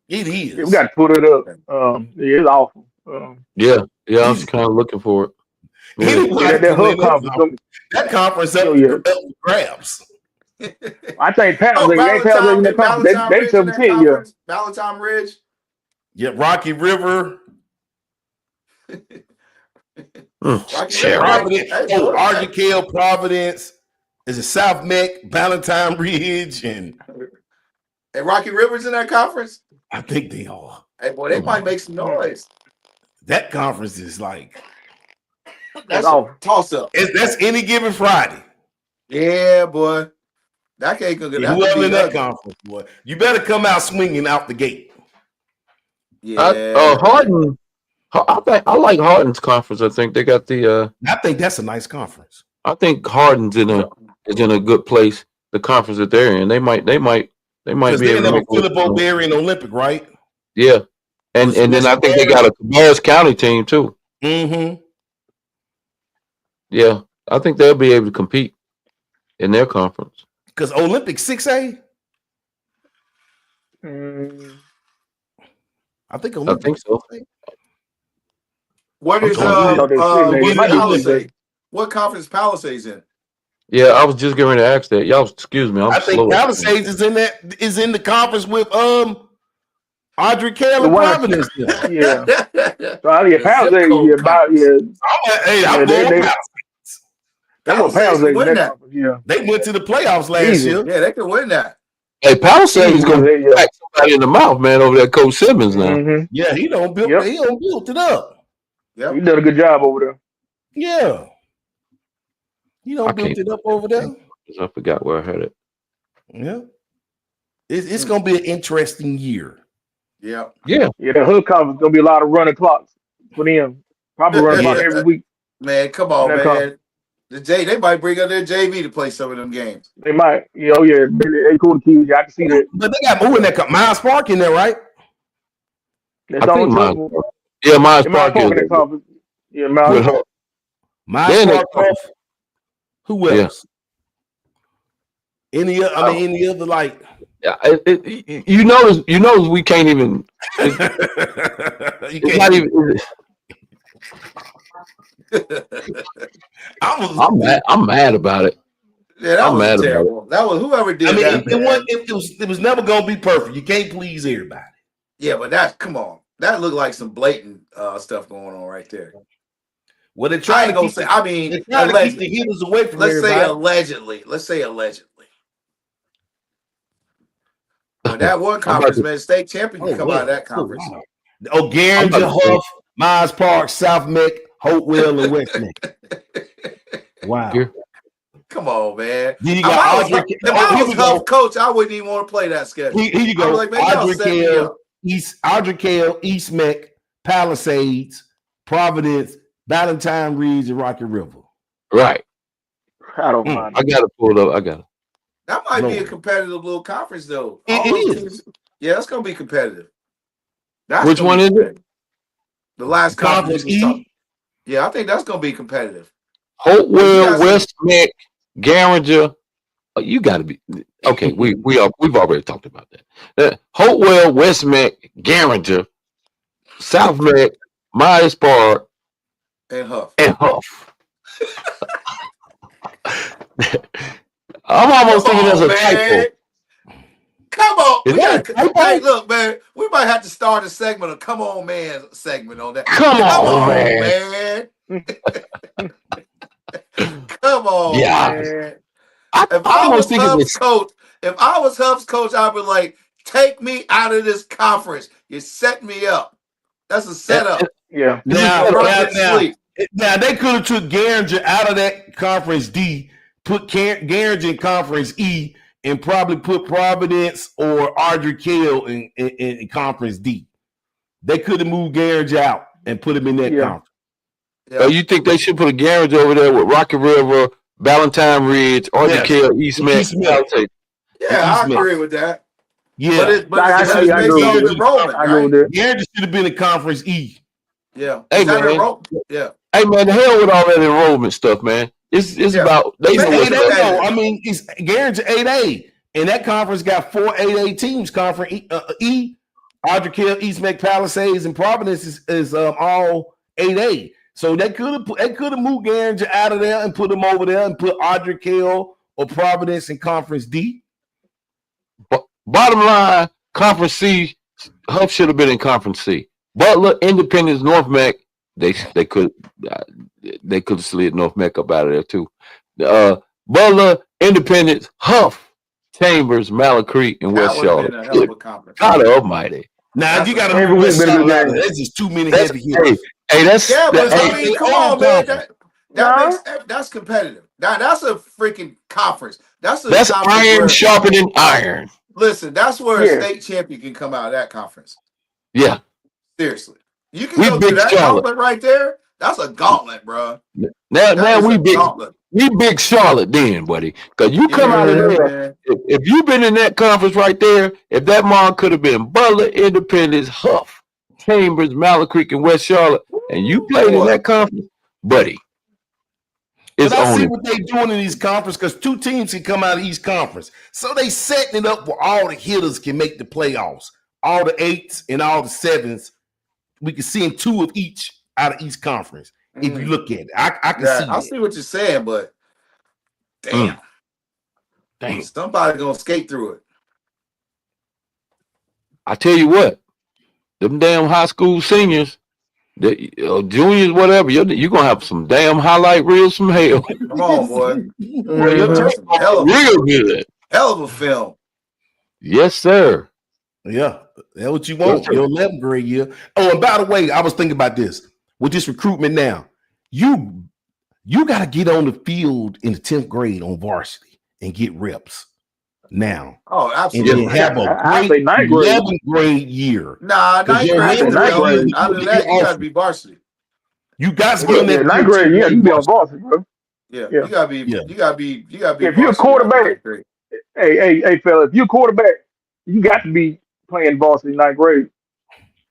It is. Yeah, we got to put it up. It's awful. Yeah, I was kind of looking for it. That conference up grabs. I think they 17 years. Valentine Ridge. Yeah, Rocky River. Providence. Oh, Ardrey, Providence. Is it South Meck, Valentine Ridge, and Rocky Rivers in that conference? I think they are. Hey, boy, they might make some noise. That conference is like that's a toss up. That's any given Friday. Yeah, boy. That ain't gonna get whoever in that conference, boy. You better come out swinging out the gate. Yeah. Harden. I like Harden's conference. I think they got the. I think that's a nice conference. I think Harden's is in a good place. The conference that they're in, they might be able to make Philip O'Berry Olympic, right? Yeah, and then I think they got a Cabarrus County team too. Mm-hmm. Yeah, I think they'll be able to compete in their conference. Because Olympic 6A. I think so. What is Palisades? What conference Palisades in? Yeah, I was just getting ready to ask that. Y'all, excuse me. I think Palisades is in the conference with Ardrey Kell and Providence. Yeah. So Palisades I'm going Palisades win that. Yeah. They went to the playoffs last year. Yeah, they could win that. Hey, Palisades is going to back somebody in the mouth, man, over there, Coach Simmons now. Mm-hmm. Yeah, he don't build it up. Yep. He did a good job over there. Yeah. He don't build it up over there. I forgot where I had it. Yeah. It's going to be an interesting year. Yeah. Yeah, the hood conference going to be a lot of running clocks for them. Probably running clock every week. Man, come on, man. They might bring up their JV to play some of them games. They might. They cool kids. I can see that. But they got in that Miles Park in there, right? That's all Miles Park in that conference. Yeah, Miles Park. Who else? Any other like? You notice we can't even. It's not even. I'm mad about it. Yeah, that was terrible. That was whoever did that. It was never gonna be perfect. You can't please everybody. Yeah, but come on. That looked like some blatant stuff going on right there. Well, they're trying to keep the hitters away from everybody. Let's say allegedly. When that one conference, man, state champion can come out of that conference. Oh, Garinger, Huff, Myers Park, South Meck, Hopewell, and West Meck. Wow. Come on, man. Then you got if I was Huff coach, I wouldn't even want to play that schedule. Here you go. Ardrey Kell, East Meck, Palisades, Providence, Valentine Ridge, and Rocky River. Right. I don't mind. I got to pull it up. I got it. That might be a competitive little conference, though. It is. Teams, yeah, it's going to be competitive. Which one is it? The last conference. Yeah, I think that's going to be competitive. Hopewell, West Meck, Garinger. You got to be okay. We've already talked about that. Hopewell, West Meck, Garinger, South Meck, Myers Park, and Huff. I'm almost thinking there's a typo. Come on. Hey, look, man. We might have to start a segment, a Come On Man segment on that. Come on, man. Come on, man. If I was Huff's coach, I'd be like, take me out of this conference. You set me up. That's a setup. Yeah. Now they could have took Garinger out of that conference D, put Garinger in conference E, and probably put Providence or Ardrey Kell in conference D. They could have moved Garinger out and put him in that conference. Yeah. You think they should put a Garinger over there with Rocky River, Valentine Ridge, Ardrey Kell, East Meck? Yeah, I agree with that. Yeah, but Garinger should have been in conference E. Yeah. Hey, man. Yeah. Hey, man, the hell with all that enrollment stuff, man. It's about they know what's up. I mean, it's Garinger 8A, and that conference got 4 8A teams. Conference E, Ardrey Kell, East Meck, Palisades, and Providence is all 8A. So they could have moved Garinger out of there and put him over there and put Ardrey Kell or Providence in conference D. Bottom line, conference C, Huff should have been in conference C. Butler, Independence, North Meck, they could have slid North Mecca up out of there too. Butler, Independence, Huff, Chambers, Mallard Creek, and That West would have Charlotte. been a hell of a conference. God Almighty! Now, if you got to Every move week West been a good Charlotte out of game. there, that's just too many That's heavy hitters. that's Yeah, but hey, I mean, they come all on, man. conference. That's competitive. That's a freaking conference. That's a that's conference iron where, sharpening iron. listen, that's where Yeah. a state champion can come out of that conference. Yeah, Seriously. You can we go through big that Charlotte. gauntlet right there. That's a gauntlet, bro. Now That is we a big gauntlet. Charlotte then, buddy. Because you come out of Yeah, there. man. If you've been in that conference right there, if that mom could have been Butler, Independence, Huff, Chambers, Mallard Creek, and West Charlotte, and you played in Boy. that conference, buddy, it's But I on see it. what they doing in these conferences because 2 teams can come out of each conference. So they setting it up where all the hitters can make the playoffs. All the 8s and all the 7s. We can see them 2 of each out of each conference. If you look at it, I can see I that. see what you're saying, but damn. Dang. Somebody gonna skate through it. I tell you what, them damn high school seniors, juniors, whatever, you're gonna have some damn highlight reels from hell. Come on, boy. Boy, your That's tape some hell of real good. a film. Yes, sir. Yeah, that's what you want. Your 11th grade year. Oh, and by the way, I was thinking about this with this recruitment now. You got to get on the field in the 10th grade on varsity and get reps now. Oh, And absolutely. then have I a say great ninth grade. 11th grade year. Nah, 'Cause ninth your grade. ninth grade, Other than that, you gotta be varsity. You got to be on Yeah, that ninth grade, yeah, you can be on varsity, bro. Yeah, Yeah. you gotta be. Yeah. You gotta be. If you're a varsity quarterback, ninth grade. hey, fella, if you're a quarterback, you got to be playing varsity ninth grade.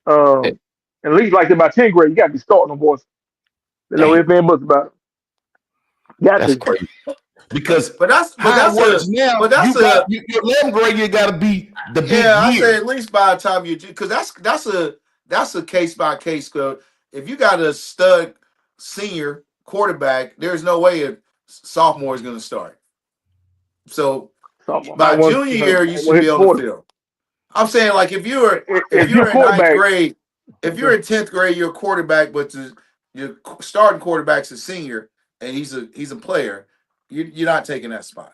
At least like in my 10th grade, you got to be starting on varsity. They know everything but about it. Got That's to. crazy. Because But that's now. but that's your 11th grade year got to be the big yeah. I say year. at least by the time you, because that's a case by case. If you got a stud senior quarterback, there's no way a sophomore is going to start. So by junior year, you should be on the field. I'm saying, like, if you're in ninth grade, if you're in 10th grade, you're a quarterback, but your starting quarterback's a senior and he's a player, you're not taking that spot.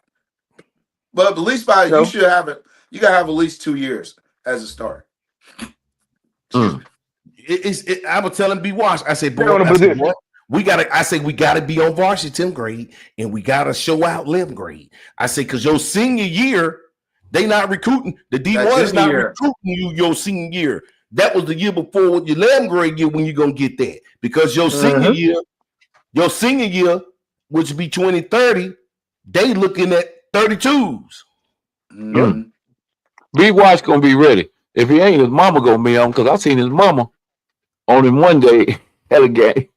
But at least you should have it. You gotta have at least 2 years as a starter. Mm. I would tell him be watched. I said, boy, we gotta be on varsity 10th grade and we gotta show out 11th grade. I say, because your senior year, they not recruiting. The D1 is not recruiting you your senior year. That was the year before with your 11th grade year when you're gonna get that. Because your senior year, which would be 2030, they looking at 32s. Mm. B Watch gonna be ready. If he ain't, his mama gonna be on, because I seen his mama on him one day at a game.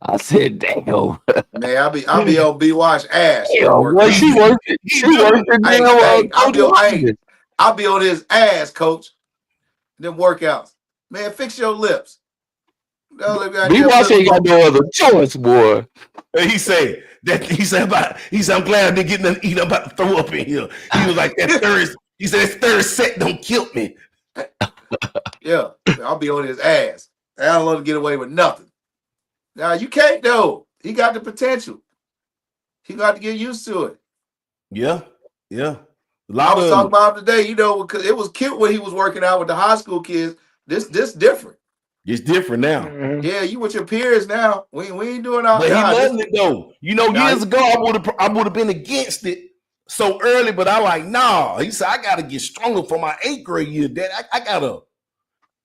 I said, damn. Man, I'll be on B Watch ass. Well, she worked it. I'll be on his ass, coach. Them workouts. Man, fix your lips. B Watch ain't got no other choice, boy. He said, I'm glad I didn't get nothing to eat. I'm about to throw up in here. He was like, that third set don't kill me. Yeah, I'll be on his ass. I don't let him get away with nothing. Now, you can't, though. He got the potential. He got to get used to it. Yeah. I was talking about him today, because it was cute when he was working out with the high school kids. This different. It's different now. Mm-hmm. Yeah, you with your peers now. We ain't doing our. But he loved it though. Years ago I would have been against it so early, but I like, nah. He said I gotta get stronger for my 8th grade year. Dad, I gotta.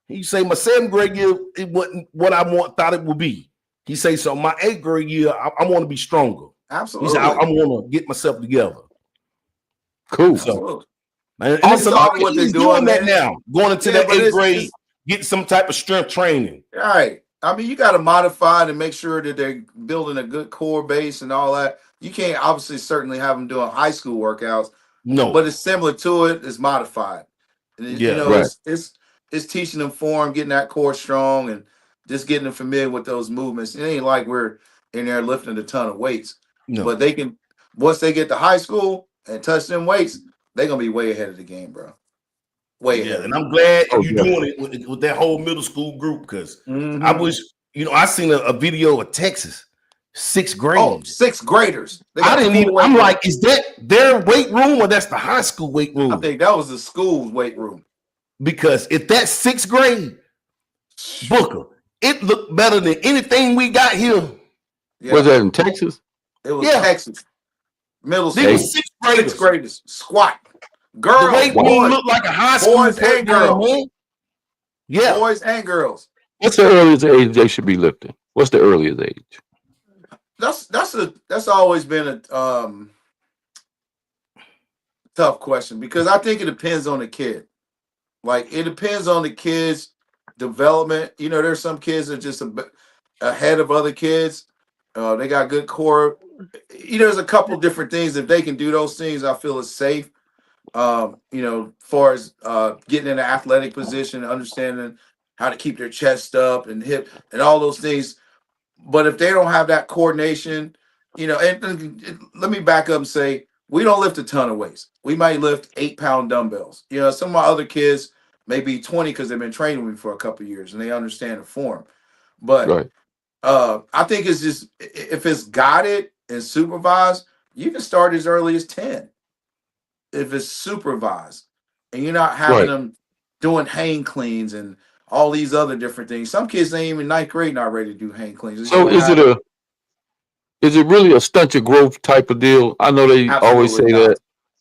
He say my 7th grade year, it wasn't what I thought it would be. He say so my 8th grade year, I want to be stronger. Absolutely. He said I want to get myself together. Cool. So, and it's a lot of he's doing that now. Going into that 8th grade, getting some type of strength training. Right. I mean, you got to modify to make sure that they're building a good core base and all that. You can't obviously certainly have them doing high school workouts. No, but it's similar to it. It's modified. And it's teaching them form, getting that core strong, and just getting them familiar with those movements. It ain't like we're in there lifting a ton of weights. No. But they can, once they get to high school and touch them weights, they're gonna be way ahead of the game, bro. Way ahead. And I'm glad you're doing it with that whole middle school group, because I wish You know, I seen a video of Texas, 6th grade. Oh, 6th graders. I didn't even. I'm like, is that their weight room or that's the high school weight room? I think that was the school's weight room. Because if that's 6th grade, Booker, it looked better than anything we got here. Yeah. Was that in Texas? It was Texas. Middle school. They were 6th graders. Squat. Girls. The weight room looked like a high school. Boys and girls. Man. Yeah. Boys and girls. What's the earliest age they should be lifting? What's the earliest age? That's always been a tough question because I think it depends on the kid. Like it depends on the kid's development. You know, there's some kids that are just ahead of other kids. They got good core. You know, there's a couple different things. If they can do those things, I feel it's safe. You know, as far as getting in an athletic position, understanding how to keep their chest up and hip and all those things. But if they don't have that coordination, you know, and let me back up and say, we don't lift a ton of weights. We might lift 8-pound dumbbells. You know, some of my other kids may be 20 because they've been training with me for a couple of years and they understand the form. But I think it's just, if it's guided and supervised, you can start as early as 10. If it's supervised and you're not having them doing hang cleans and all these other different things. Some kids ain't even 9th grade not ready to do hang cleans. So is it really a stunt your growth type of deal? I know they always say that.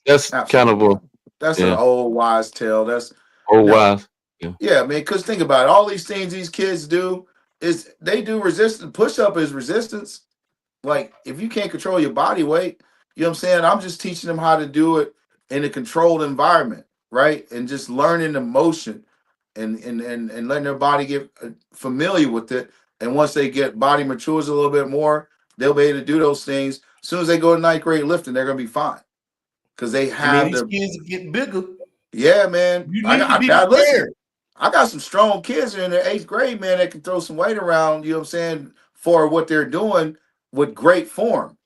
That's kind of that's an old wise tale. That's old wise. Yeah, man. Because think about it. All these things these kids do is they do resistance. Push up is resistance. Like if you can't control your body weight, you know what I'm saying? I'm just teaching them how to do it in a controlled environment, right? And just learning the motion. And letting their body get familiar with it. And once they get body matures a little bit more, they'll be able to do those things. As soon as they go to 9th grade lifting, they're going to be fine. Because they have these kids are getting bigger. Yeah, man. You need to be prepared. Listen, I got some strong kids in their 8th grade, man, that can throw some weight around, you know what I'm saying, for what they're doing with great form.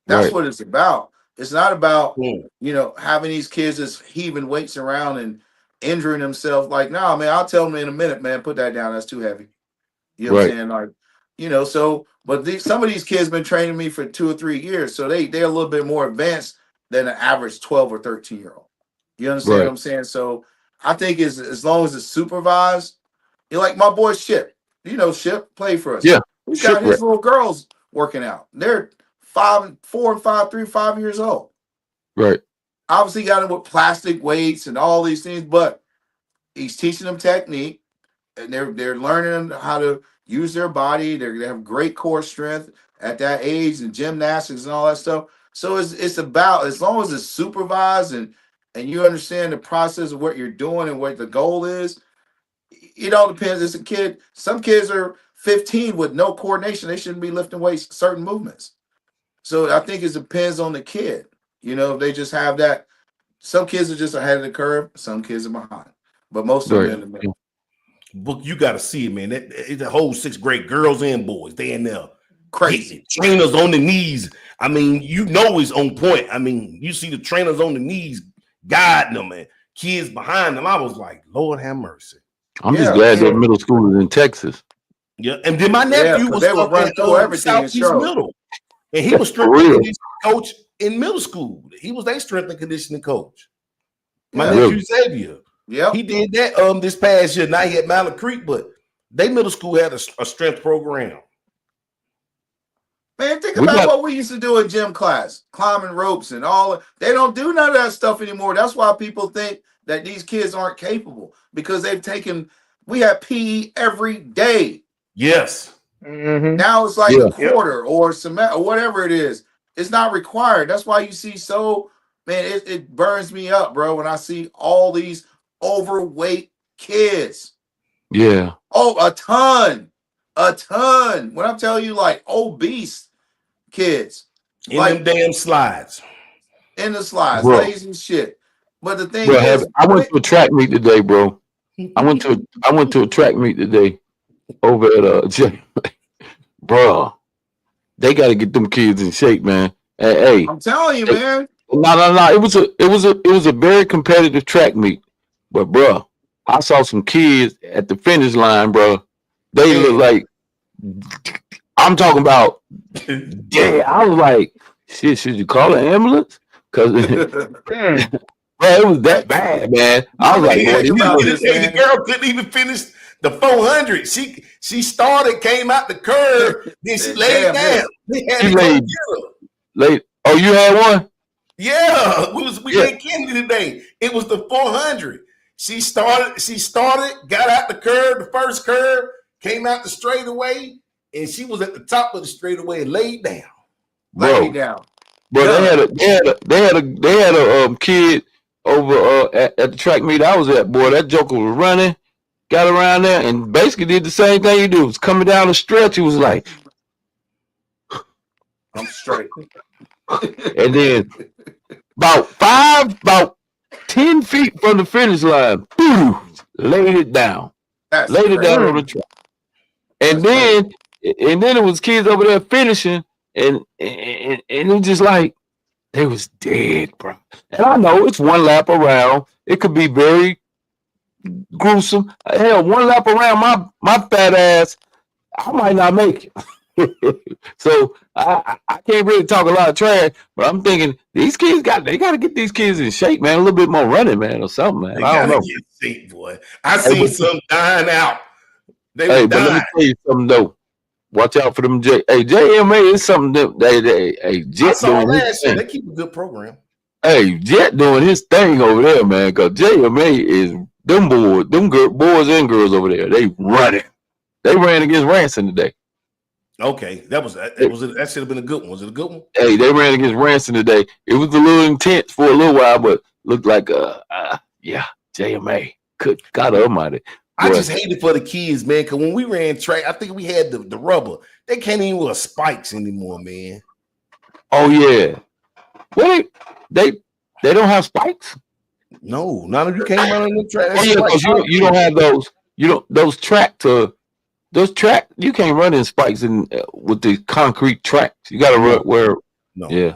That's what it's about. It's not about, you know, having these kids just heaving weights around and injuring themselves. Like, nah, man, I'll tell them in a minute, man, put that down. That's too heavy. You know what I'm saying? Like, you know, so, but some of these kids been training me for 2 or 3 years. So they're a little bit more advanced than an average 12 or 13-year-old. You understand what I'm saying? So I think as long as it's supervised, you're like my boy Ship. You know, Ship played for us. Yeah. He's got his little girls working out. They're 4 and 5, 3, 5 years old. Right. Obviously got him with plastic weights and all these things, but he's teaching them technique and they're learning how to use their body. They have great core strength at that age and gymnastics and all that stuff. So it's about, as long as it's supervised and you understand the process of what you're doing and what the goal is, it all depends. It's a kid. Some kids are 15 with no coordination. They shouldn't be lifting weights, certain movements. So I think it depends on the kid. You know, if they just have that, some kids are just ahead of the curve, some kids are behind, but most of them in the middle. Book, you got to see it, man. It's a whole 6th grade, girls and boys. They in there crazy. Trainers on the knees. I mean, you know it's on point. I mean, you see the trainers on the knees guiding them and kids behind them. I was like, Lord have mercy. I'm just glad that middle school is in Texas. Yeah, and then my nephew was up at Southeast Middle, and he was strength and conditioning coach in middle school. He was their strength and conditioning coach. My nephew Xavier. Yeah, he did that this past year. Now he at Mallard Creek, but they middle school had a strength program. Man, think about what we used to do in gym class, climbing ropes and all. They don't do none of that stuff anymore. That's why people think that these kids aren't capable, because we have PE every day. Yes. Mm-hmm. Now it's like a quarter or semester or whatever it is. It's not required. That's why you see it burns me up, bro, when I see all these overweight kids. Yeah. Oh, a ton. When I'm telling you, like obese kids. In them damn slides. In the slides, lazy shit. But the thing is, I went to a track meet today, bro. I went to a track meet today over at bro. They got to get them kids in shape, man. Hey, I'm telling you, man. No. It was a very competitive track meet, but bro, I saw some kids at the finish line, bro. They look like I'm talking about. Yeah, I was like, shit. Should you call an ambulance? Because it was that bad, man. I was like, boy, think about this, the man. girl couldn't even finish the 400. She started, came out the curve, then she laid down. Oh, you had one? Yeah, we did Kennedy today. It was the 400. She started, got out the curve, the first curve, came out the straightaway, and she was at the top of the straightaway and laid down. Laid down. But they had a kid over at the track meet I was at. Boy, that joker was running, got around there, and basically did the same thing you do. It was coming down the stretch. He was like, I'm straight. And then about 10 feet from the finish line, laid it down. Laid it down on the track. And then it was kids over there finishing, and it was just like they was dead, bro. And I know it's one lap around. It could be very gruesome. Hell, one lap around my fat ass, I might not make it. So I can't really talk a lot of trash, but I'm thinking these kids got to get these kids in shape, man. A little bit more running, man, or something, man. I don't know. Get shape, boy. I seen some dying out. They but let me tell you something though. Watch out for them. JMA is something that Jet doing his thing. They keep a good program. Hey, Jet doing his thing over there, man. Because JMA is them boys and girls over there. They running. They ran against Ransom today. Okay, that should have been a good one. Was it a good one? Hey, they ran against Ransom today. It was a little intense for a little while, but looked like JMA. God almighty. I just hate it for the kids, man, because when we ran track, I think we had the rubber. They can't even wear spikes anymore, man. Oh, yeah. Well, they don't have spikes? No, none of you came out on the track. Oh, yeah, because you don't have those. Those track, you can't run in spikes with the concrete tracks. You got to wear. No. Yeah,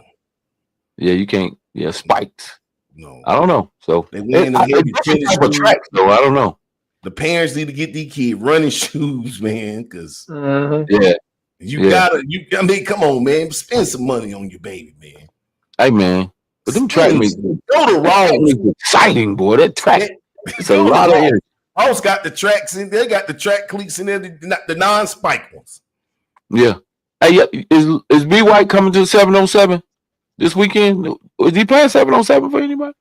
you can't. Yeah, spikes. No, I don't know. So it's a track, though. I don't know. The parents need to get these kids running shoes, man, because you gotta. I mean, come on, man, spend some money on your baby, man. Hey, man, but them track meets go to wrong. Exciting, boy. That track. It's a lot of energy. House got the tracks in. They got the track cleats in there, the non-spike ones. Yeah. Hey, is B White coming to the 707 this weekend? Is he playing 707 for anybody?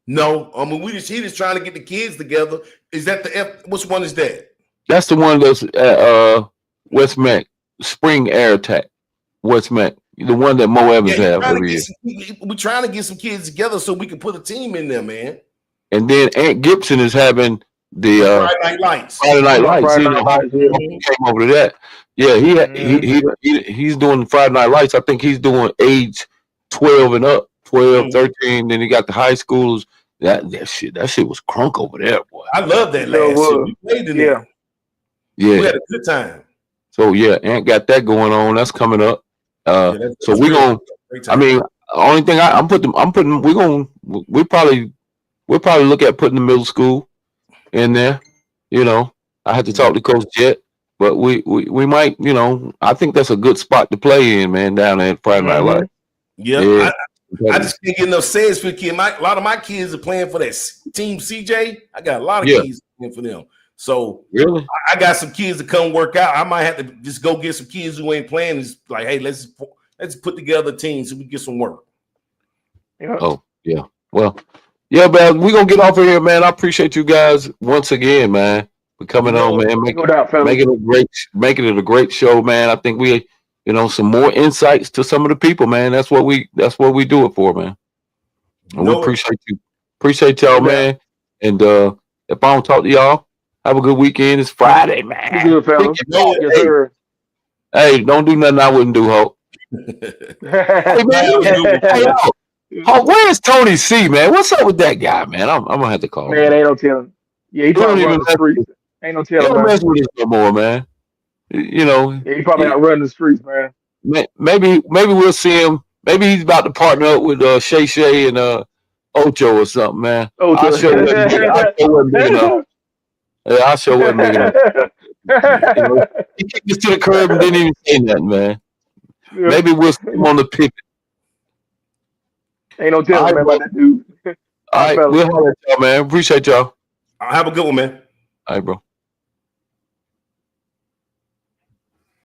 No, I mean he just trying to get the kids together. Is that the F? Which one is that? That's the one that's at West Mac, Spring Air Attack, West Mac, the one that Mo Evans have every year. We're trying to get some kids together so we can put a team in there, man. And then Ant Gibson is having the Friday Night Lights. Friday Night Lights. Came over to that. Yeah, he's doing the Friday Night Lights. I think he's doing age 12 and up, 12, 13. Then he got the high schools. That shit was crunk over there, boy. I love that last year. We played in there. Yeah. We had a good time. So yeah, Ant got that going on. That's coming up. So we're gonna. I mean, only thing we'll probably look at putting the middle school in there. I had to talk to Coach Jet, but we might. I think that's a good spot to play in, man. Down there at Friday Night Lights. Yeah. I just can't get enough sales for kids. A lot of my kids are playing for that team CJ. I got a lot of kids playing for them. So really, I got some kids to come work out. I might have to just go get some kids who ain't playing. It's like, hey, let's put together a team so we get some work. Yeah. Oh yeah. Well, yeah, man. We're gonna get off of here, man. I appreciate you guys once again, man, for coming on, man. Making it a great show, man. I think we. Some more insights to some of the people, man. That's what we do it for, man. And we appreciate y'all, man. And if I don't talk to y'all, have a good weekend. It's Friday, man. Good, fellas. Hey, don't do nothing I wouldn't do, Hulk. Hey, man. Hulk, where's Tony C, man? What's up with that guy, man? I'm gonna have to call him. Man, ain't no telling. Yeah, he probably running the streets. Ain't no telling. Don't mess with us no more, man. Yeah, he probably out running the streets, man. Maybe we'll see him. Maybe he's about to partner up with Shay Shay and Ocho or something, man. I'll show him big enough. Yeah, I'll show him big enough. You know, he kicked us to the curb and didn't even say nothing, man. Yeah. Maybe we'll see him on the pivot. Ain't no All telling, right, man, bro. about that dude. All All right, right, fellas. we'll holler at y'all, man. Appreciate y'all. Have a good one, man. All right, bro.